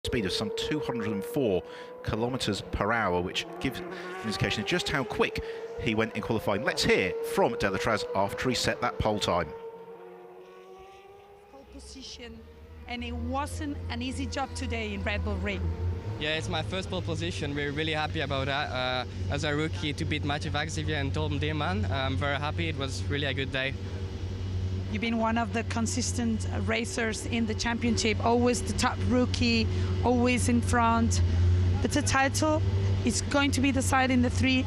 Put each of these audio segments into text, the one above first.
speed of some 204 kilometres per hour, which gives an indication of just how quick he went in qualifying. Let's hear from Delatraz after he set that pole time. Pole position, and it wasn't an easy job today in Red Bull Ring. Yeah, it's my first pole position. We're really happy about that. As a rookie, to beat Mathieu Vaxivière and Tom Dillman, I'm very happy. It was really a good day. You've been one of the consistent racers in the championship, always the top rookie, always in front. But the title is going to be decided in the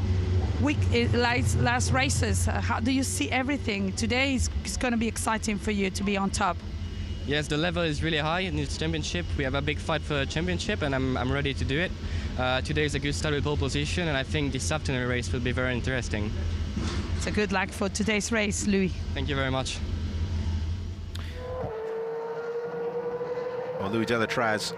last races. How do you see everything? Today is going to be exciting for you to be on top. Yes, the level is really high in this championship. We have a big fight for the championship, and I'm ready to do it. Today is a good start with pole position, and I think this afternoon race will be very interesting. So good luck for today's race, Louis. Thank you very much. Well, Louis Delatraz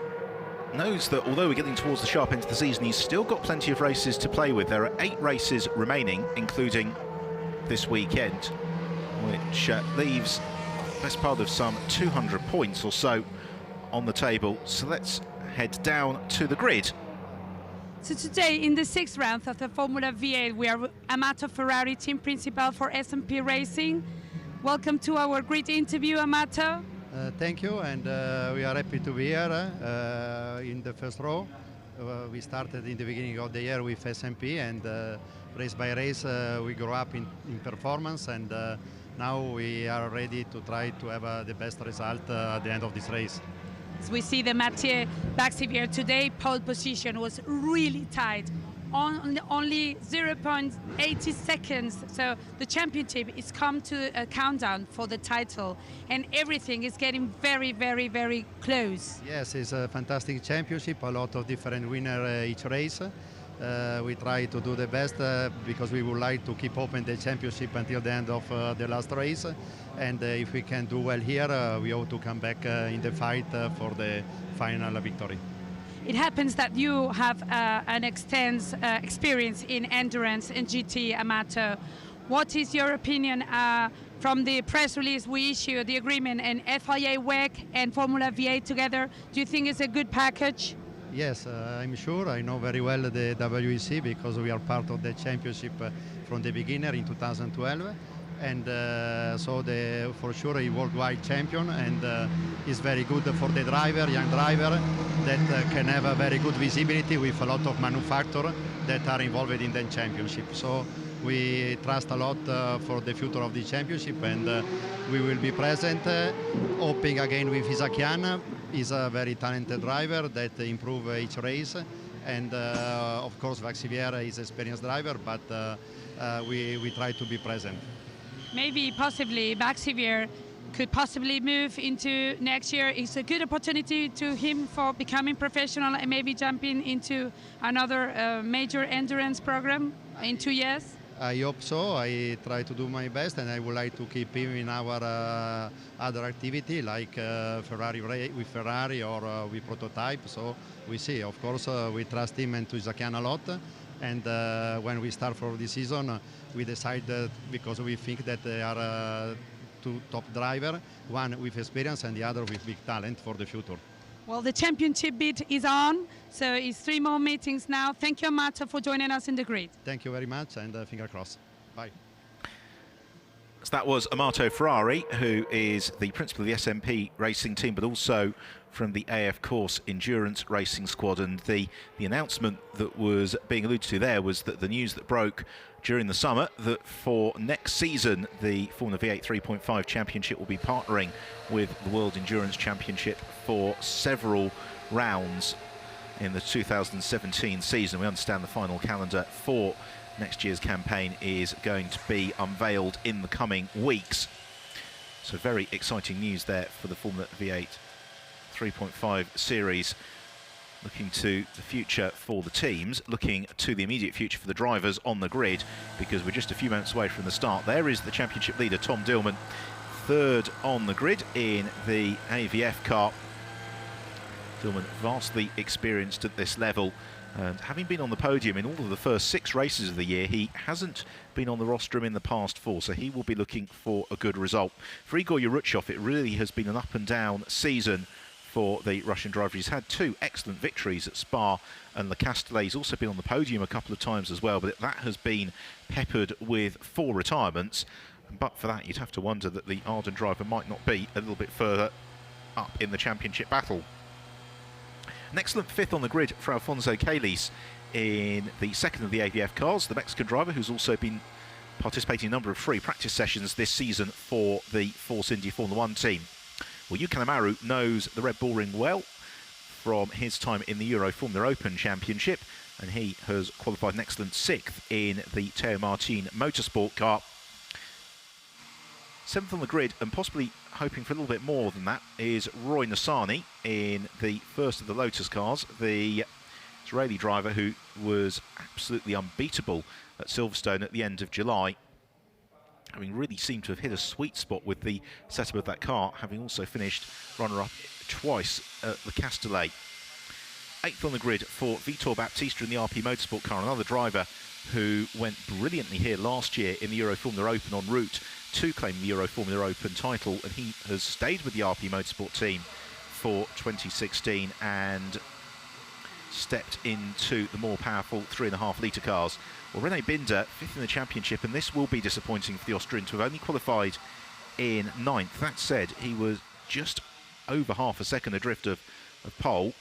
knows that although we're getting towards the sharp end of the season, he's still got plenty of races to play with. There are 8 races remaining, including this weekend, which leaves the best part of some 200 points or so on the table. So let's head down to the grid. So today, in the 6th round of the Formula V8, we are Amato Ferrari, team principal for S&P Racing. Welcome to our grid interview, Amato. Thank you, and we are happy to be here in the first row. We started in the beginning of the year with S&P, and race by race we grow up in performance, and now we are ready to try to have the best result at the end of this race. As we see the Mathieu Vaxivière today, pole position was really tight, on only 0.80 seconds. So the championship is come to a countdown for the title, and everything is getting very, very, very close. Yes, it's a fantastic championship, a lot of different winners each race. We try to do the best because we would like to keep open the championship until the end of the last race. And if we can do well here, we ought to come back in the fight for the final victory. It happens that you have an extensive experience in endurance and GT, Amato. What is your opinion from the press release we issued, the agreement, and FIA WEC and Formula V8 together? Do you think it's a good package? Yes, I'm sure. I know very well the WEC because we are part of the championship from the beginning in 2012. And so for sure a worldwide champion, and is very good for the driver, young driver, that can have a very good visibility with a lot of manufacturers that are involved in the championship. So we trust a lot for the future of the championship, and we will be present, hoping again with Isakian. He's a very talented driver that improves each race, and of course Vaxivière is an experienced driver, but we try to be present. Maybe, possibly, Vaxivière could possibly move into next year. It's a good opportunity to him for becoming professional and maybe jumping into another major endurance program in 2 years. I hope so. I try to do my best, and I would like to keep him in our other activity, like Ferrari with Ferrari or with prototype. So we see. Of course, we trust him and to Isakian a lot. And when we start for the season, we decide that because we think that they are 2 top drivers, one with experience and the other with big talent for the future. Well, the championship bid is on, so it's 3 more meetings now. Thank you, Amato, for joining us in the grid. Thank you very much, and finger crossed. Bye. So that was Amato Ferrari, who is the principal of the S&P racing team, but also from the AF Course Endurance Racing Squad. And the announcement that was being alluded to there was that the news that broke during the summer that for next season the Formula V8 3.5 Championship will be partnering with the World Endurance Championship for several rounds in the 2017 season. We understand the final calendar for next year's campaign is going to be unveiled in the coming weeks. So very exciting news there for the Formula V8 3.5 series. Looking to the future for the teams, looking to the immediate future for the drivers on the grid, because we're just a few moments away from the start. There is the championship leader, Tom Dillman, 3rd on the grid in the AVF car. Dillman vastly experienced at this level, and having been on the podium in all of the first 6 races of the year, he hasn't been on the rostrum in the past 4, so he will be looking for a good result. For Igor Yuruchov, it really has been an up and down season for the Russian driver. He's had 2 excellent victories at Spa and Le Castellet. He's also been on the podium a couple of times as well, but that has been peppered with 4 retirements. But for that, you'd have to wonder that the Arden driver might not be a little bit further up in the championship battle. An excellent 5th on the grid for Alfonso Celis in the 2nd of the AVF cars, the Mexican driver who's also been participating in a number of free practice sessions this season for the Force India Formula 1 team. Well, Yukan Amaru knows the Red Bull Ring well from his time in the Euro Formula Open Championship, and he has qualified an excellent 6th in the Teo Martin Motorsport car. 7th on the grid, and possibly hoping for a little bit more than that, is Roy Nassani in the first of the Lotus cars, the Israeli driver who was absolutely unbeatable at Silverstone at the end of July, having really seemed to have hit a sweet spot with the setup of that car, having also finished runner-up twice at Le Castellet. 8th on the grid for Vitor Baptista in the RP Motorsport car, another driver who went brilliantly here last year in the Euro Formula Open en route to claim the Euro Formula Open title, and he has stayed with the RP Motorsport team for 2016 and stepped into the more powerful 3.5 litre cars. Well, Rene Binder, 5th in the championship, and this will be disappointing for the Austrian to have only qualified in 9th. That said, he was just over half a second adrift of pole,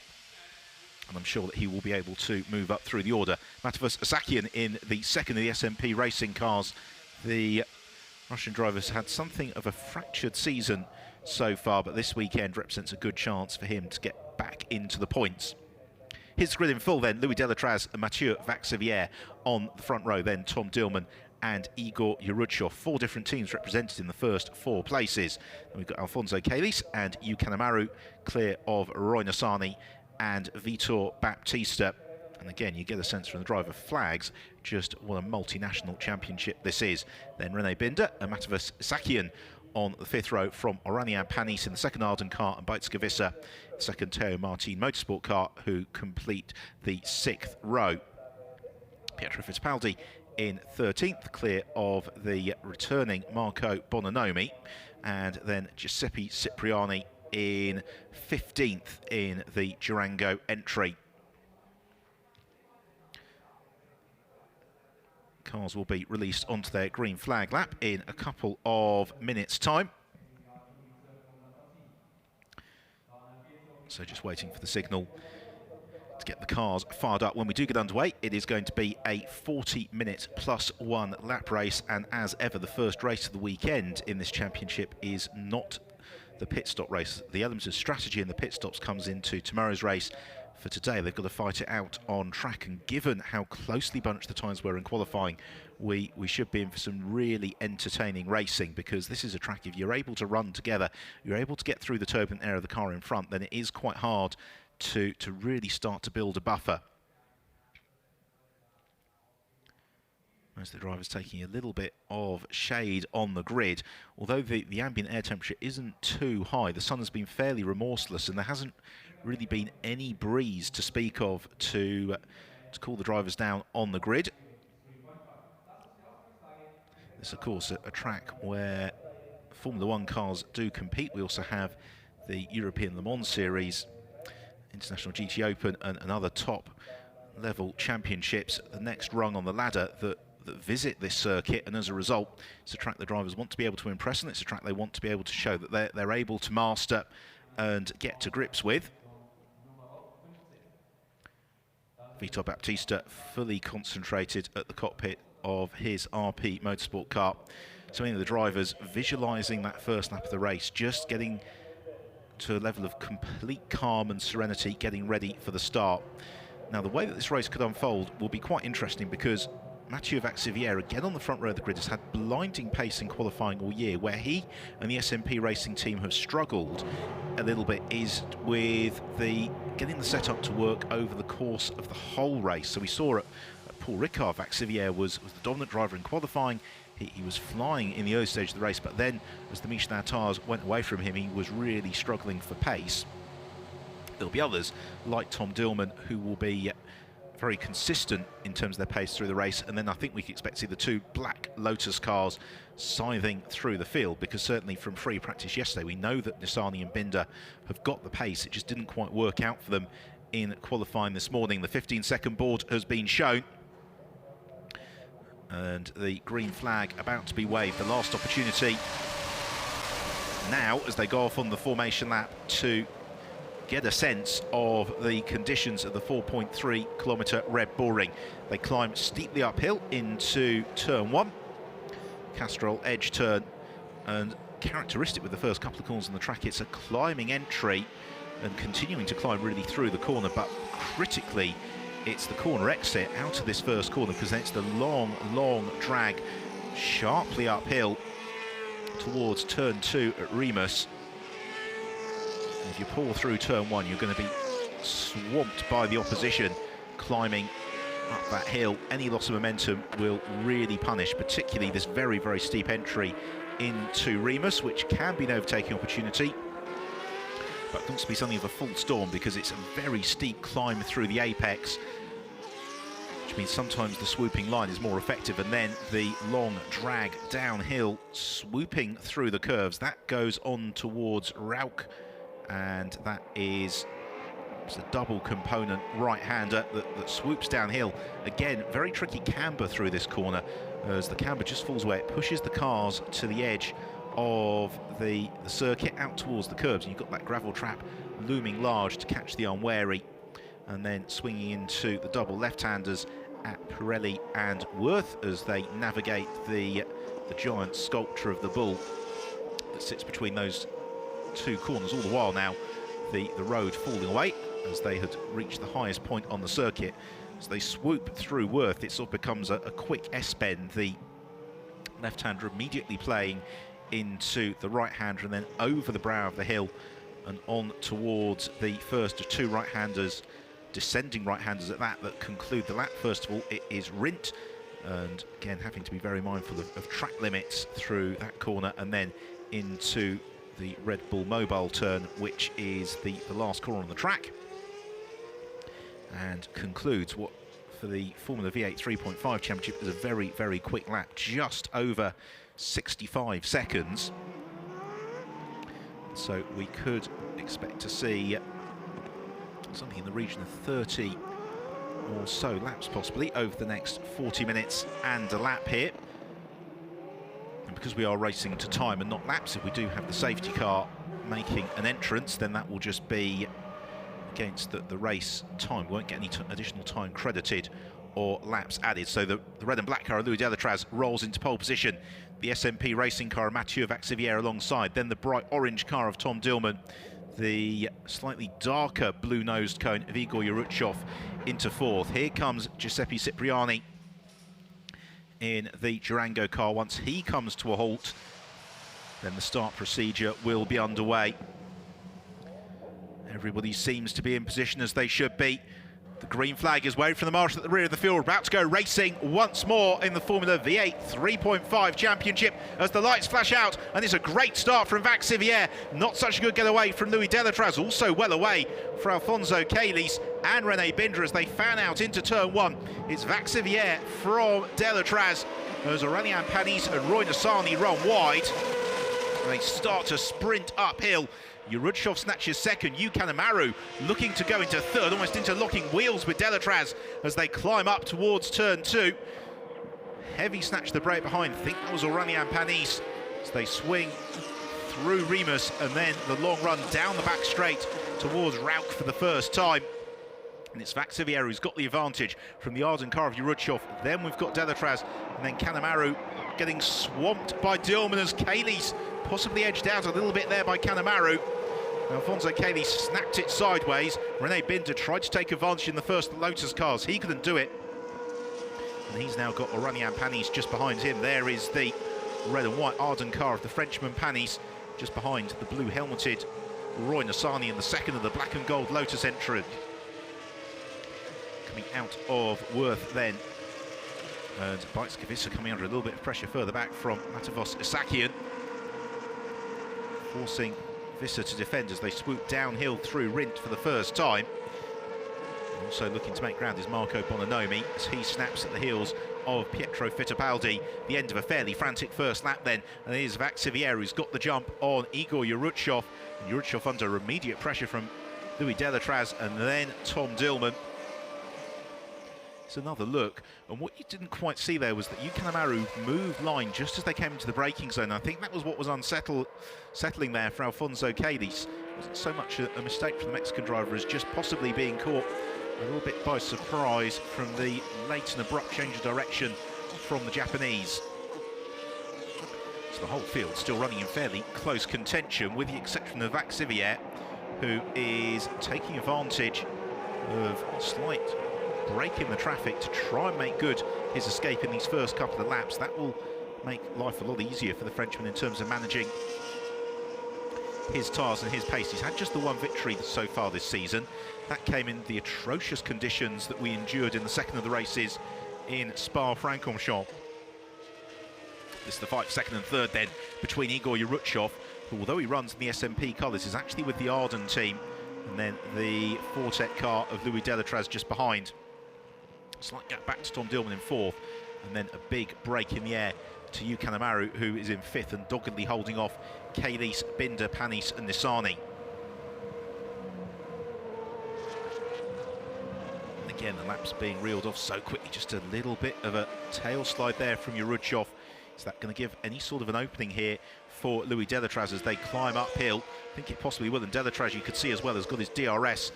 and I'm sure that he will be able to move up through the order. Matevos Asakian in the 2nd of the SMP racing cars. The Russian driver's had something of a fractured season so far, but this weekend represents a good chance for him to get back into the points. His grid in full then, Louis Delatraz and Mathieu Vaxivière on the front row, then Tom Dillman and Igor Yuruchov. 4 different teams represented in the first 4 places. And we've got Alfonso Celis and Yukan Amaru, clear of Roy Nassani and Vitor Baptista. And again, you get a sense from the driver flags just what a multinational championship this is. Then Rene Binder and Matevos Asakian on the 5th row from Oranian Panis in the 2nd Arden car, and Beitske Visser, 2nd Teo Martin Motorsport car, who complete the 6th row. Pietro Fittipaldi in 13th, clear of the returning Marco Bononomi, and then Giuseppe Cipriani in 15th in the Durango entry. Cars will be released onto their green flag lap in a couple of minutes' time. So just waiting for the signal to get the cars fired up. When we do get underway, it is going to be a 40-minute +1 lap race, and as ever, the first race of the weekend in this championship is not the pit stop race. The element of strategy in the pit stops comes into tomorrow's race. For today, they've got to fight it out on track, and given how closely bunched the tyres were in qualifying, we should be in for some really entertaining racing, because this is a track, if you're able to run together, you're able to get through the turbulent air of the car in front, then it is quite hard to really start to build a buffer. As the driver's taking a little bit of shade on the grid, although the ambient air temperature isn't too high, the sun has been fairly remorseless, and there hasn't really been any breeze to speak of to cool the drivers down on the grid. This, of course, a track where Formula 1 cars do compete. We also have the European Le Mans Series, International GT Open, and other top-level championships, the next rung on the ladder that visit this circuit, and as a result, it's a track the drivers want to be able to impress, and it's a track they want to be able to show that they're able to master and get to grips with. Vitor Baptista fully concentrated at the cockpit of his RP Motorsport car. So many of the drivers visualising that first lap of the race, just getting to a level of complete calm and serenity, getting ready for the start. Now, the way that this race could unfold will be quite interesting, because Mathieu Vaxivière, again on the front row of the grid, has had blinding pace in qualifying all year. Where he and the SMP racing team have struggled a little bit is with getting the setup to work over the course of the whole race. So we saw at Paul Ricard, Vaxivière was the dominant driver in qualifying. He was flying in the early stage of the race, but then as the Michelin tires went away from him, he was really struggling for pace. There'll be others like Tom Dillman who will be very consistent in terms of their pace through the race, and then I think we can expect to see the two black Lotus cars scything through the field, because certainly from free practice yesterday we know that Nissany and Binder have got the pace. It just didn't quite work out for them in qualifying this morning. The 15-second board has been shown, and the green flag about to be waved. The last opportunity now as they go off on the formation lap to get a sense of the conditions of the 4.3 kilometre Red Bull Ring. They climb steeply uphill into turn 1, Castrol edge turn, and characteristic with the first couple of corners on the track, it's a climbing entry and continuing to climb really through the corner, but critically it's the corner exit out of this first corner, because then it's the long drag sharply uphill towards turn 2 at Remus. If you pull through turn 1, you're going to be swamped by the opposition climbing up that hill. Any loss of momentum will really punish, particularly this very steep entry into Remus, which can be an overtaking opportunity, but it wants to be something of a full storm, because it's a very steep climb through the apex, which means sometimes the swooping line is more effective, and then the long drag downhill swooping through the curves. That goes on towards Rauch, and that is a double component right-hander that swoops downhill. Again, very tricky camber through this corner, as the camber just falls away. It pushes the cars to the edge of the circuit out towards the curbs, and you've got that gravel trap looming large to catch the unwary, and then swinging into the double left-handers at Pirelli and Worth as they navigate the giant sculpture of the bull that sits between those two corners. All the while now the road falling away as they had reached the highest point on the circuit. As they swoop through Worth, it sort of becomes a quick S-bend, the left-hander immediately playing into the right-hander, and then over the brow of the hill and on towards the first of two right-handers, descending right-handers at that conclude the lap. First of all, it is Rindt, and again having to be very mindful of track limits through that corner, and then into the Red Bull Mobile turn, which is the last corner on the track, and concludes what for the Formula V8 3.5 Championship is a very quick lap, just over 65 seconds. So we could expect to see something in the region of 30 or so laps possibly over the next 40 minutes and a lap here. And because we are racing to time and not laps, if we do have the safety car making an entrance, then that will just be against the race time. We won't get any additional time credited or laps added. So the red and black car of Louis Delatraz rolls into pole position. The SMP racing car of Mathieu Vaxivière alongside. Then the bright orange car of Tom Dillman. The slightly darker blue-nosed cone of Igor Yuruchov into fourth. Here comes Giuseppe Cipriani in the Durango car. Once he comes to a halt, then the start procedure will be underway. Everybody seems to be in position as they should be. The green flag is waved from the marshal at the rear of the field, about to go racing once more in the Formula V8 3.5 Championship as the lights flash out, and it's a great start from Vaxivière. Not such a good getaway from Louis Delatraz, also well away for Alfonso Calis and René Binder as they fan out into turn 1. It's Vaxivière from Delatraz as Aurélien Panis and Roy Nissany run wide. And they start to sprint uphill. Yuruchov snatches second. Kanemaru looking to go into third, almost interlocking wheels with Delatraz as they climb up towards turn 2. Heavy snatch the brake behind. I think that was Aurélien Panis as they swing through Remus, and then the long run down the back straight towards Rauch for the first time. And it's Vaxivière who's got the advantage from the Arden car of Yuruchov. Then we've got Delatraz, and then Kanemaru getting swamped by Dillman as Calis possibly edged out a little bit there by Kanemaru. Alfonso Calis snapped it sideways. René Binder tried to take advantage in the first Lotus cars. He couldn't do it. And he's now got Aurélien Panis just behind him. There is the red and white Arden car of the Frenchman Panis, just behind the blue helmeted Roy Nissany in the second of the black and gold Lotus entrant. Coming out of Worth then. And Bajtskivisa coming under a little bit of pressure further back from Matavos Isakian, forcing Visser to defend as they swoop downhill through Rindt for the first time. Also looking to make ground is Marco Bononomi as he snaps at the heels of Pietro Fittipaldi. The end of a fairly frantic first lap then, and it is Vaxivière who's got the jump on Igor Yuruchov. And Yuruchov under immediate pressure from Louis Delatraz and then Tom Dillman. It's another look, and what you didn't quite see there was that Yukanamaru moved line just as they came into the braking zone. I think that was what was settling there for Alfonso Cadiz. It wasn't so much a mistake from the Mexican driver as just possibly being caught a little bit by surprise from the late and abrupt change of direction from the Japanese. So the whole field still running in fairly close contention, with the exception of Vaxivière, who is taking advantage of a slight break in the traffic to try and make good his escape in these first couple of laps. That will make life a lot easier for the Frenchman in terms of managing his tyres and his pace. He's had just the one victory so far this season. That came in the atrocious conditions that we endured in the second of the races in Spa-Francorchamps. This is the fight for second and third then between Igor Yuruchov, who, although he runs in the SMP colours, is actually with the Arden team, and then the Fortet car of Louis Delatraz just behind. Slight gap back to Tom Dillman in fourth, and then a big break in the air to Yukanamaru, who is in fifth and doggedly holding off Kalis, Binder, Panis and Nissani. And again, the laps being reeled off so quickly, just a little bit of a tail slide there from Yuruchov. Is that going to give any sort of an opening here for Louis Delatraz as they climb uphill? I think it possibly will, and Delatraz, you could see as well, has got his DRS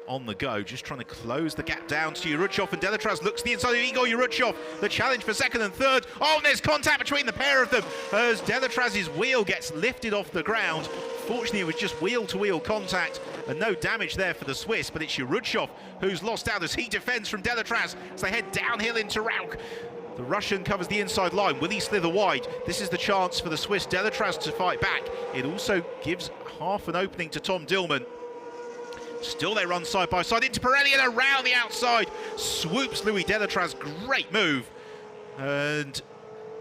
on the go, just trying to close the gap down to Yuruchov, and Delatraz looks to the inside of Igor Yuruchov. The challenge for second and third. Oh, and there's contact between the pair of them as Delatraz's wheel gets lifted off the ground. Fortunately, it was just wheel-to-wheel contact and no damage there for the Swiss, but it's Yuruchov who's lost out as he defends from Delatraz as they head downhill into Rauch. The Russian covers the inside line. Will he slither wide? This is the chance for the Swiss Delatraz to fight back. It also gives half an opening to Tom Dillman. Still they run side by side into Pirelli, and around the outside swoops Louis Delatraz. Great move. And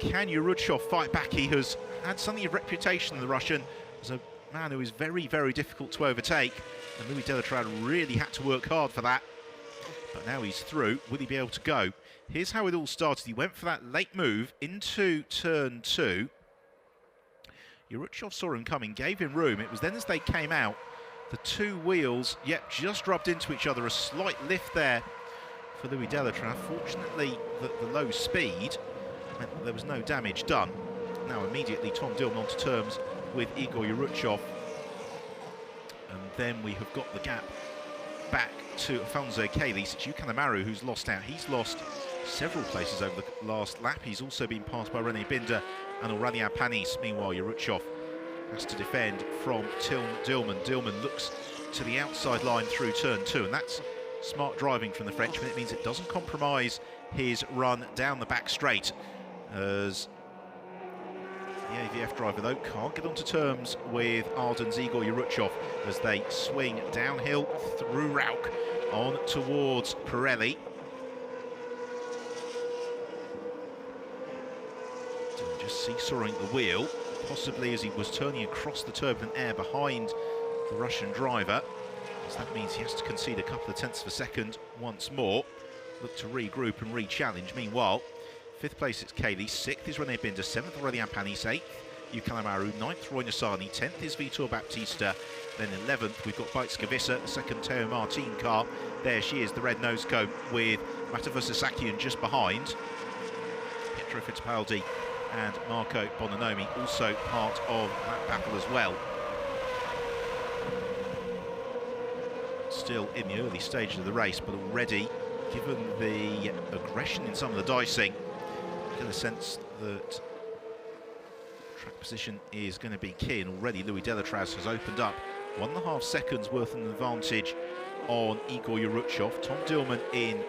can Yuruchov fight back? He has had something of reputation, the Russian, as a man who is very, very difficult to overtake. And Louis Delatraz really had to work hard for that. But now he's through. Will he be able to go? Here's how it all started. He went for that late move into turn two. Yuruchov saw him coming, gave him room. It was then as they came out, the two wheels, just rubbed into each other. A slight lift there for Louis Delatraz. Fortunately, the low speed meant that there was no damage done. Now immediately Tom Dillman onto terms with Igor Yuruchov. And then we have got the gap back to Alfonso Cadiz. It's Yukanamaru who's lost out. He's lost several places over the last lap. He's also been passed by René Binder and Aurélien Panis. Meanwhile, Yuruchov has to defend from Dillman. Dillman looks to the outside line through turn two, and that's smart driving from the Frenchman. It means it doesn't compromise his run down the back straight, as the AVF driver, though, can't get onto terms with Arden's Igor Yuruchov as they swing downhill through Rauch on towards Pirelli. Just seesawing the wheel, possibly as he was turning across the turbulent air behind the Russian driver, as that means he has to concede a couple of tenths of a second once more. Look to regroup and re-challenge. Meanwhile, fifth place it's Cadiz, sixth is René Binder, seventh Aurélien Panis, eighth Yukanamaru, ninth Roy Nissani, 10th is Vitor Baptista, then 11th we've got Baitskavissa, the second Teo Martin car. There she is, the red nose cone with Matavusa Sakian just behind. Pietro Fittipaldi and Marco Bononomi also part of that battle as well. Still in the early stages of the race, but already, given the aggression in some of the dicing, I get a sense that track position is going to be key, and already Louis Delatraz has opened up 1.5 seconds worth of an advantage on Igor Yuruchov. Tom Dillman in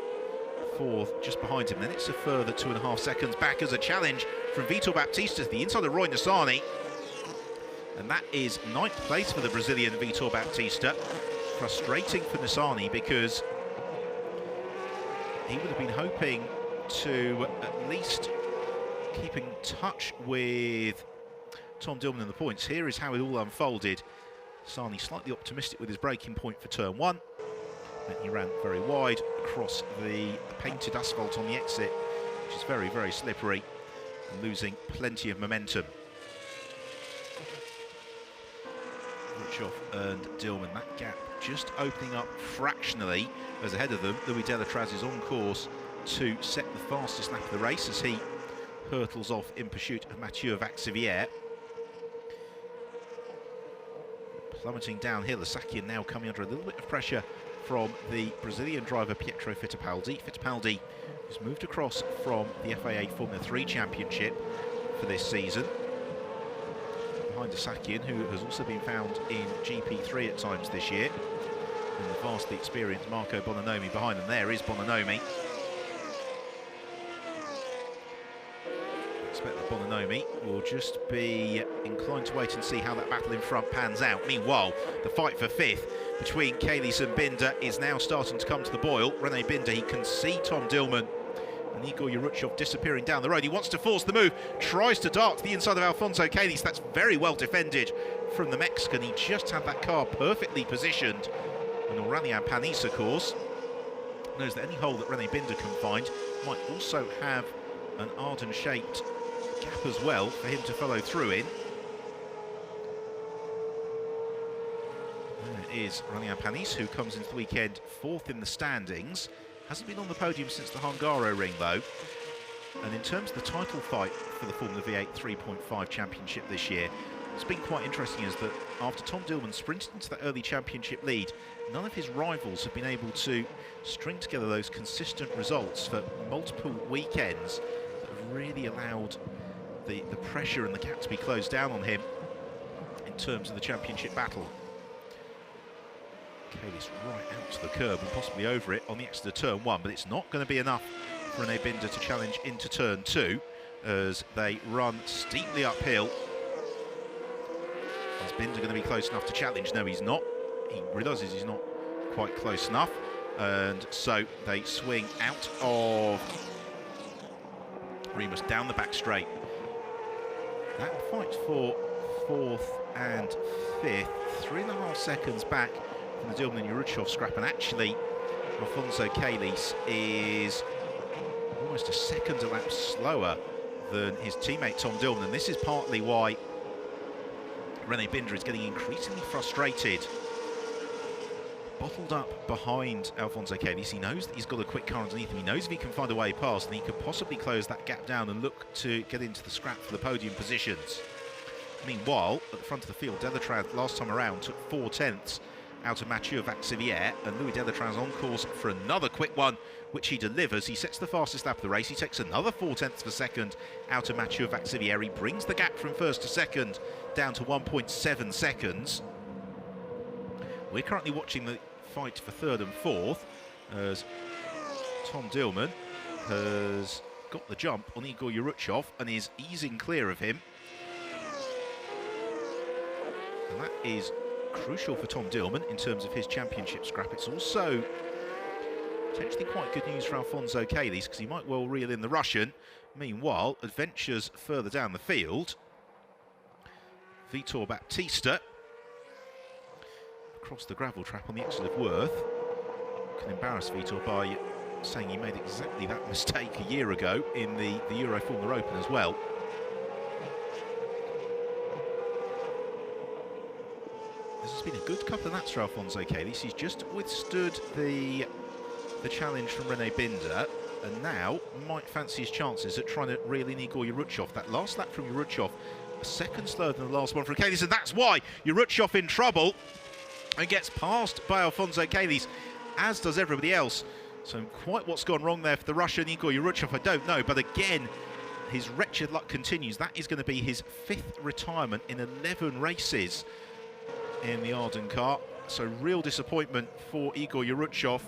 fourth, just behind him. Then it's a further 2.5 seconds back as a challenge from Vitor Baptista to the inside of Roy Nissani. And that is 9th place for the Brazilian Vitor Baptista. Frustrating for Nissani because he would have been hoping to at least keep in touch with Tom Dillman in the points. Here is how it all unfolded. Nissani slightly optimistic with his braking point for turn one. And he ran very wide across the painted asphalt on the exit, which is very, very slippery, and losing plenty of momentum. Rutschhoff and Dillman, that gap just opening up fractionally as ahead of them. Louis Delatraz is on course to set the fastest lap of the race as he hurtles off in pursuit of Mathieu Vaxivière. Plummeting downhill, the Sakian now coming under a little bit of pressure from the Brazilian driver Pietro Fittipaldi. Fittipaldi has moved across from the FIA Formula 3 Championship for this season, behind a Sakian who has also been found in GP3 at times this year, and the vastly experienced Marco Bononomi behind them. There is Bononomi. I expect that Bononomi will just be inclined to wait and see how that battle in front pans out. Meanwhile, the fight for fifth between Kalis and Binder is now starting to come to the boil. Rene Binder, he can see Tom Dillman and Igor Yurutshov disappearing down the road. He wants to force the move, tries to dart to the inside of Alfonso Kalis. That's very well defended from the Mexican. He just had that car perfectly positioned. And Aurélien Panis, of course, knows that any hole that Rene Binder can find might also have an Arden-shaped gap as well for him to follow through in. There is Aurélien Panis, who comes into the weekend fourth in the standings. Hasn't been on the podium since the Hungaro Ring, though. And in terms of the title fight for the Formula V8 3.5 Championship this year, what's been quite interesting is that after Tom Dillman sprinted into that early championship lead, none of his rivals have been able to string together those consistent results for multiple weekends that have really allowed the pressure and the gap to be closed down on him in terms of the championship battle. Kalis right out to the curb and possibly over it on the exit of turn one, but it's not going to be enough for Rene Binder to challenge into turn two as they run steeply uphill. Is Binder going to be close enough to challenge? No, he's not. He realises he's not quite close enough, and so they swing out of Remus down the back straight. That fight for fourth and fifth, 3.5 seconds back from the Dillman and Yurutshov scrap, and actually Alfonso Kalis is almost a second a lap slower than his teammate Tom Dillman, and this is partly why Rene Binder is getting increasingly frustrated. Bottled up behind Alfonso Kalis. He knows that he's got a quick car underneath him. He knows if he can find a way past, then he could possibly close that gap down and look to get into the scrap for the podium positions. Meanwhile, at the front of the field, Delatraz last time around took 4/10 out of Mathieu Vaxivière, and Louis Delatraz on course for another quick one, which he delivers. He sets the fastest lap of the race. He takes another 4/10 of a second out of Mathieu Vaxivière. He brings the gap from first to second down to 1.7 seconds. We're currently watching the fight for third and fourth as Tom Dillman has got the jump on Igor Yurutshov and is easing clear of him. And that is crucial for Tom Dillman in terms of his championship scrap. It's also potentially quite good news for Alfonso Kalis because he might well reel in the Russian. Meanwhile, adventures further down the field. Vitor Baptista across the gravel trap on the exit of Worth can embarrass Vitor by saying he made exactly that mistake a year ago in the Euro Formula Open as well. This has been a good couple of laps for Alfonso Kalis. He's just withstood the challenge from Rene Binder and now might fancy his chances at trying to reel in Igor Yurutshov. That last lap from Yurutshov, a second slower than the last one from Kalis, and that's why Yurutshov in trouble and gets passed by Alfonso Kalis, as does everybody else. So quite what's gone wrong there for the Russian Igor Yurutshov, I don't know, but again, his wretched luck continues. That is going to be his fifth retirement in 11 races in the Arden car. So real disappointment for Igor Yurutshov.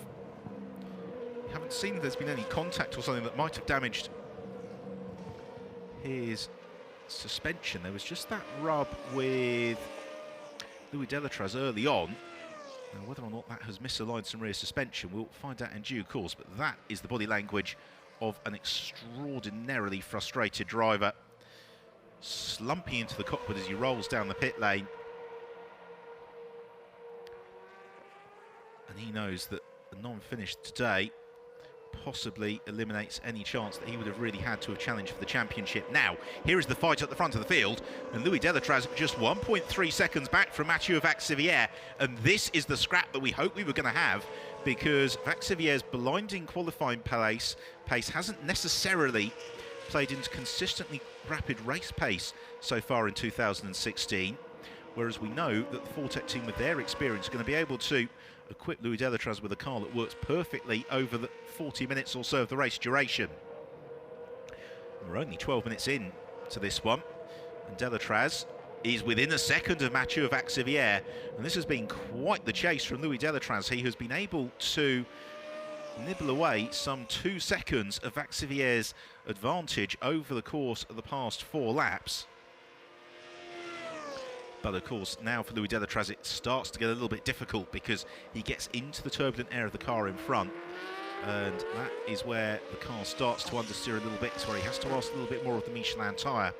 We haven't seen if there's been any contact or something that might have damaged his suspension. There was just that rub with Louis Delatraz early on. Now, whether or not that has misaligned some rear suspension, we'll find out in due course, but that is the body language of an extraordinarily frustrated driver, slumping into the cockpit as he rolls down the pit lane. And he knows that non-finish today possibly eliminates any chance that he would have really had to have challenged for the championship. Now, here is the fight at the front of the field, and Louis Delatraz just 1.3 seconds back from Mathieu Vaxivière, and this is the scrap that we hoped we were going to have, because Vaxivier's blinding qualifying pace hasn't necessarily played into consistently rapid race pace so far in 2016, whereas we know that the Fortec team with their experience are going to be able to equip Louis Delatraz with a car that works perfectly over the 40 minutes or so of the race duration. We're only 12 minutes in to this one, and Delatraz is within a second of Mathieu Vaxivière, and this has been quite the chase from Louis Delatraz. He has been able to nibble away some 2 seconds of Vaxivier's advantage over the course of the past 4 laps. But of course, now for Louis Delatraz, it starts to get a little bit difficult because he gets into the turbulent air of the car in front, and that is where the car starts to understeer a little bit. It's where he has to ask a little bit more of the Michelin tyre.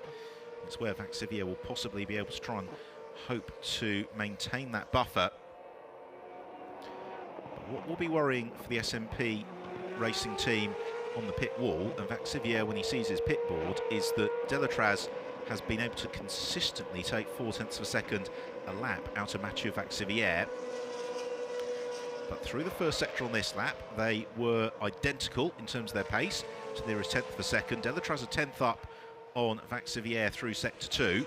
It's where Vaxivière will possibly be able to try and hope to maintain that buffer. But what will be worrying for the SMP racing team on the pit wall, and Vaxivière when he sees his pit board, is that Delatraz has been able to consistently take 0.4 of a second a lap out of Mathieu Vaxivière. But through the first sector on this lap, they were identical in terms of their pace, so there is 1/10 of a second. Delatraz a 10th up on Vaxivière through sector 2.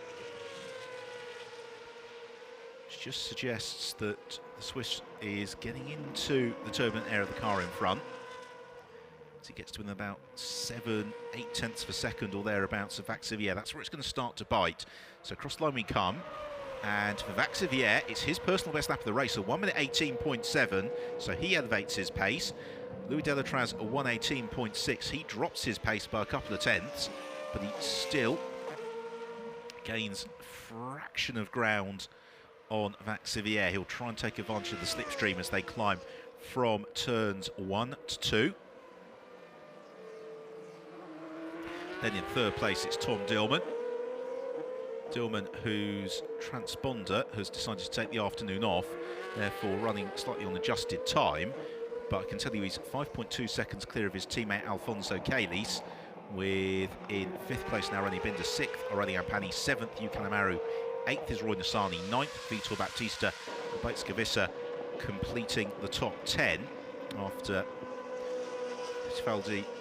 Which just suggests that the Swiss is getting into the turbulent air of the car in front. So he gets to within about 7/8 of a second or thereabouts of Vaxivière. That's where it's going to start to bite. So across the line we come, and for Vaxivière, it's his personal best lap of the race, a 1:18.7, so he elevates his pace. Louis Delatraz a 1:18.6, he drops his pace by a couple of tenths, but he still gains a fraction of ground on Vaxivière. He'll try and take advantage of the slipstream as they climb from turns 1 to 2. Then in third place, it's Tom Dillman. Dillman, whose transponder has decided to take the afternoon off, therefore running slightly on adjusted time. But I can tell you he's 5.2 seconds clear of his teammate Alfonso Calis, with in 5th place now Rene Binder, 6th Aurelien Pani, 7th Yuka Amaru, 8th is Roy Nassani, 9th Vitor Baptista, Bates completing the top 10 after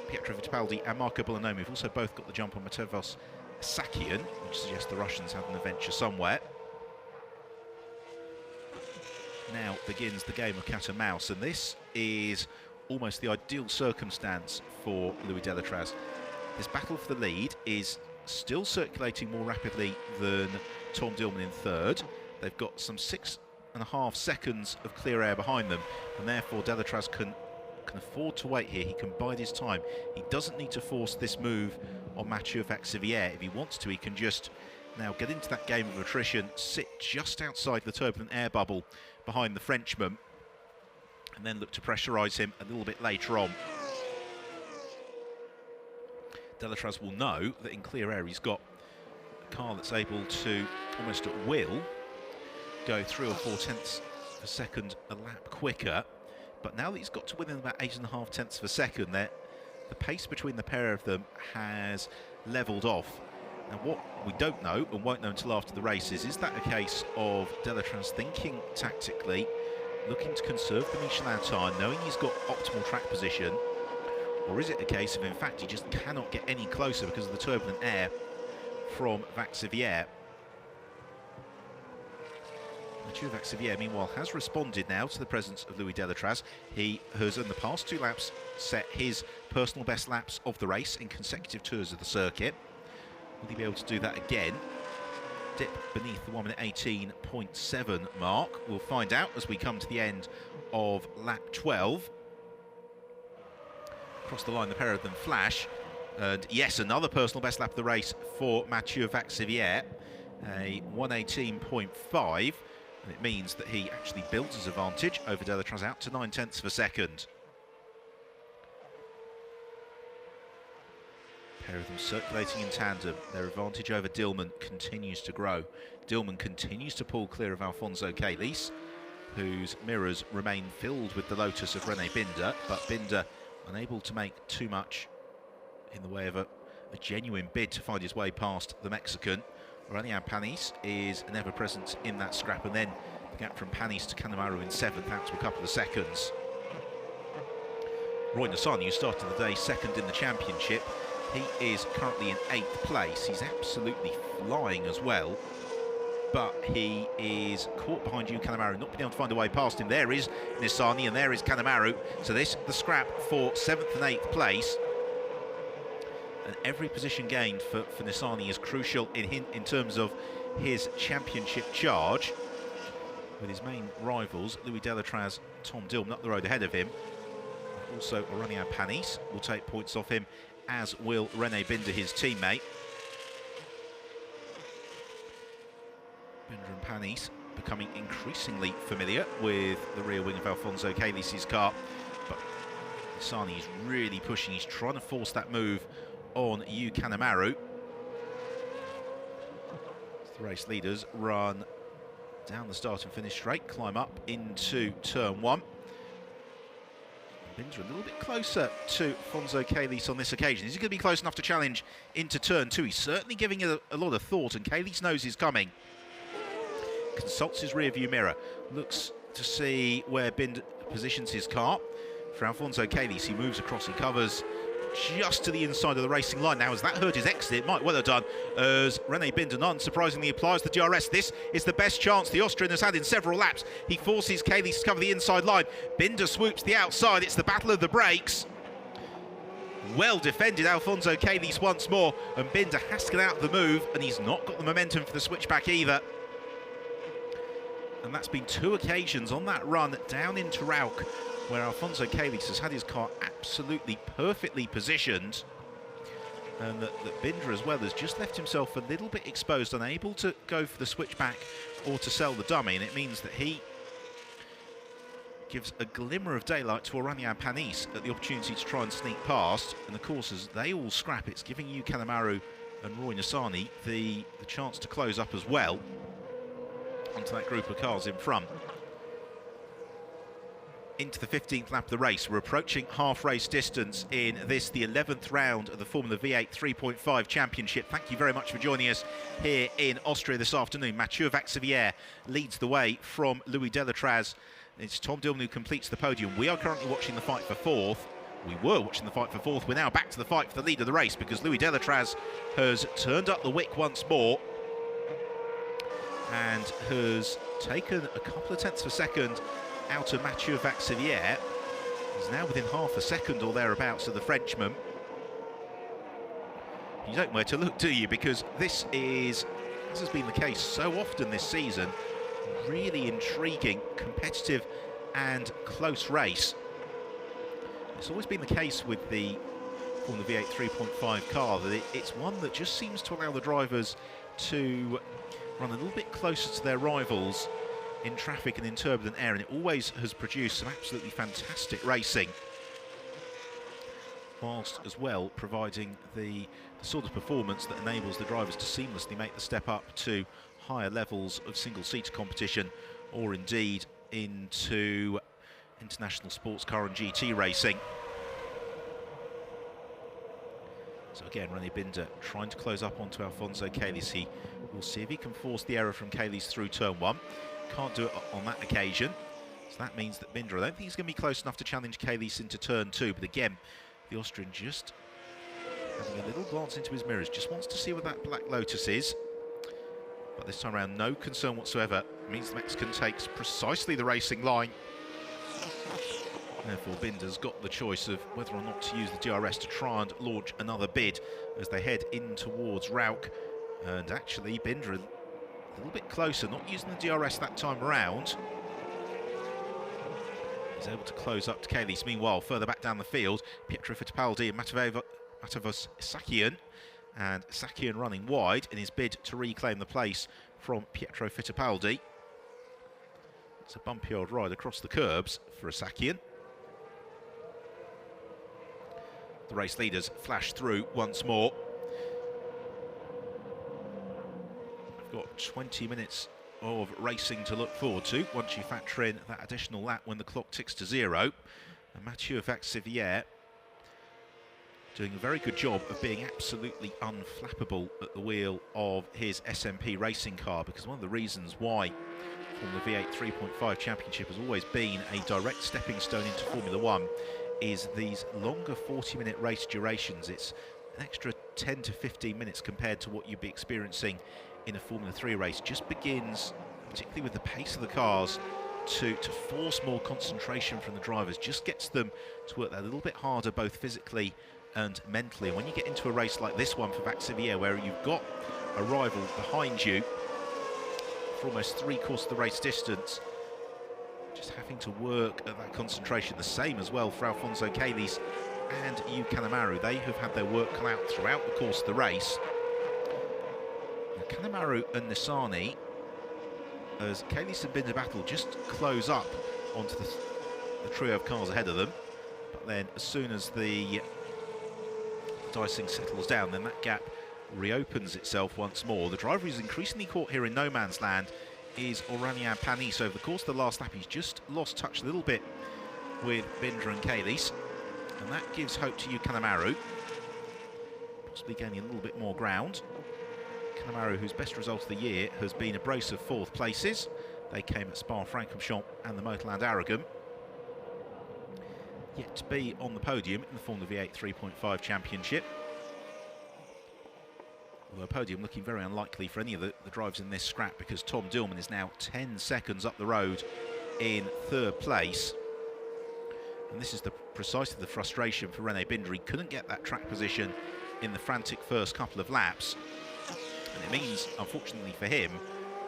Pietro Fittipaldi and Marco Bolonome have also both got the jump on Matevos Sakian, which suggests the Russians had an adventure somewhere. Now begins the game of cat and mouse, and this is almost the ideal circumstance for Louis Delatraz. This battle for the lead is still circulating more rapidly than Tom Dillman in third. They've got some 6.5 seconds of clear air behind them, and therefore Delatraz can afford to wait here. He can bide his time. He doesn't need to force this move on Mathieu Vaxivière. If he wants to, he can just now get into that game of attrition, sit just outside the turbulent air bubble behind the Frenchman, and then look to pressurise him a little bit later on. Delatraz will know that in clear air he's got a car that's able to, almost at will, go 3 or 4/10 of a second a lap quicker. But now that he's got to within about 8.5 of a second, the pace between the pair of them has levelled off. Now what we don't know, and won't know until after the races, is that a case of Delatraz thinking tactically, looking to conserve the Michelin tyre, knowing he's got optimal track position, or is it a case of, in fact, he just cannot get any closer because of the turbulent air from Vaxivière? Mathieu Vaxivière, meanwhile, has responded now to the presence of Louis Delatraz. He has, in the past 2 laps, set his personal best laps of the race in consecutive tours of the circuit. Will he be able to do that again? Dip beneath the 1:18.7 mark. We'll find out as we come to the end of lap 12. Across the line, the pair of them flash. And yes, another personal best lap of the race for Mathieu Vaxivière, a 1:18.5. And it means that he actually builds his advantage over Delatraz out to 9/10 of a second. Pair of them circulating in tandem. Their advantage over Dillman continues to grow. Dillman continues to pull clear of Alfonso Calis. whose mirrors remain filled with the Lotus of Rene Binder, but Binder unable to make too much in the way of a genuine bid to find his way past the Mexican. Aurelian Panis is an ever-present in that scrap, and then the gap from Panis to Kanemaru in 7th out to a couple of seconds. Roy Nassani, who started the day second in the championship, he is currently in 8th place. He's absolutely flying as well, but he is caught behind Kanemaru, not being able to find a way past him. There is Nassani and there is Kanemaru. So this, the scrap for 7th and 8th place. And every position gained for Nassani is crucial in terms of his championship charge, with his main rivals, Louis Delatraz, Tom Dillman up the road ahead of him. Also, Aurelian Panis will take points off him, as will Rene Binder, his teammate. Binder and Panis becoming increasingly familiar with the rear wing of Alfonso Calis' car, but Nassani is really pushing. He's trying to force that move on Kanemaru. The race leaders run down the start and finish straight, climb up into turn 1. Binder a little bit closer to Alfonso Calis on this occasion. Is he going to be close enough to challenge into turn 2? He's certainly giving it a lot of thought, and Calis knows he's coming. Consults his rear view mirror, looks to see where Binder positions his car. For Alfonso Calis, he moves across, he covers just to the inside of the racing line. Now, as that hurt his exit, it might well have done, as Rene Binder unsurprisingly applies the DRS. This is the best chance the Austrian has had in several laps. He forces Calis to cover the inside line. Binder swoops the outside. It's the battle of the brakes. Well defended, Alfonso Calis once more, and Binder has to get out of the move, and he's not got the momentum for the switchback either. And that's been 2 occasions on that run down into Rauch, where Alfonso Calis has had his car absolutely perfectly positioned, and that Binder as well has just left himself a little bit exposed, unable to go for the switchback or to sell the dummy, and it means that he gives a glimmer of daylight to Aurelian Panis at the opportunity to try and sneak past. And of course, as they all scrap, it's giving Kanemaru and Roy Nassani the chance to close up as well onto that group of cars in front. Into the 15th lap of the race. We're approaching half race distance in this, the 11th round of the Formula V8 3.5 Championship. Thank you very much for joining us here in Austria this afternoon. Mathieu Vaxivière leads the way from Louis Delatraz. It's Tom Dillman who completes the podium. We are currently watching the fight for 4th. We were watching the fight for 4th. We're now back to the fight for the lead of the race, because Louis Delatraz has turned up the wick once more and has taken a couple of tenths of a second out of Mathieu Vaxivière. He's now within half a second or thereabouts of the Frenchman. You don't know where to look, do you? Because this has been the case so often this season. Really intriguing, competitive and close race. It's always been the case with the Formula V8 3.5 car that it's one that just seems to allow the drivers to run a little bit closer to their rivals in traffic and in turbulent air, and it always has produced some absolutely fantastic racing, whilst as well providing the sort of performance that enables the drivers to seamlessly make the step up to higher levels of single-seater competition, or indeed into international sports car and GT racing. So again, Rene Binder trying to close up onto Alfonso Calis. He will see if he can force the error from Calis through turn 1. Can't do it on that occasion, so that means that Binder, I don't think he's going to be close enough to challenge Calis into turn 2, but again, the Austrian just having a little glance into his mirrors, just wants to see where that Black Lotus is, but this time around no concern whatsoever. It means the Mexican takes precisely the racing line. Therefore, Binder's got the choice of whether or not to use the DRS to try and launch another bid as they head in towards Rauch. And actually, Binder a little bit closer, not using the DRS that time around. He's able to close up to Calis. Meanwhile, further back down the field, Pietro Fittipaldi and Matavos Sakian. And Sakian running wide in his bid to reclaim the place from Pietro Fittipaldi. It's a bumpy old ride across the curbs for a Sakian. The race leaders flash through once more. We've got 20 minutes of racing to look forward to once you factor in that additional lap when the clock ticks to 0. And Mathieu Vaxivière doing a very good job of being absolutely unflappable at the wheel of his SMP racing car, because one of the reasons why Formula V8 3.5 Championship has always been a direct stepping stone into Formula 1 is these longer 40-minute race durations. It's an extra 10 to 15 minutes compared to what you'd be experiencing in a Formula 3 race. Just begins, particularly with the pace of the cars, to force more concentration from the drivers, just gets them to work that a little bit harder, both physically and mentally. And when you get into a race like this one for Vaxivière, where you've got a rival behind you for almost 3/4 of the race distance, just having to work at that concentration. The same as well for Alfonso Celis and Yu Kanemaru. They have had their work cut out throughout the course of the race. Now, Kanemaru and Nissany, as Celis and Binder battle, just close up onto the trio of cars ahead of them. But then as soon as the dicing settles down, then that gap reopens itself once more. The driver who's increasingly caught here in no man's land is Aurélien Panis. Over the course of the last lap, he's just lost touch a little bit with Binder and Celis, and that gives hope to Yu Kanemaru, possibly gaining a little bit more ground. Kanemaru, whose best result of the year has been a brace of 4th places. They came at Spa-Francorchamps and the Motorland Aragon. Yet to be on the podium in the Formula V8 3.5 Championship. Although a podium looking very unlikely for any of the drivers in this scrap, because Tom Dillman is now 10 seconds up the road in 3rd place. And this is precisely the frustration for René Binder. He couldn't get that track position in the frantic first couple of laps. And it means, unfortunately for him,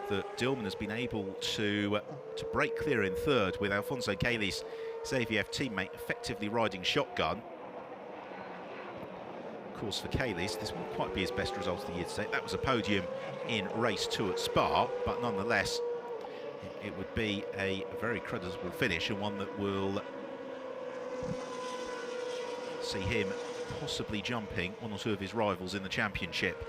that Dillman has been able to break clear in 3rd, with Alfonso Celis, Xavier teammate, effectively riding shotgun. Of course, for Celis, this won't quite be his best result of the year today. That was a podium in race 2 at Spa, but nonetheless, it would be a very creditable finish, and one that will see him possibly jumping one or two of his rivals in the championship.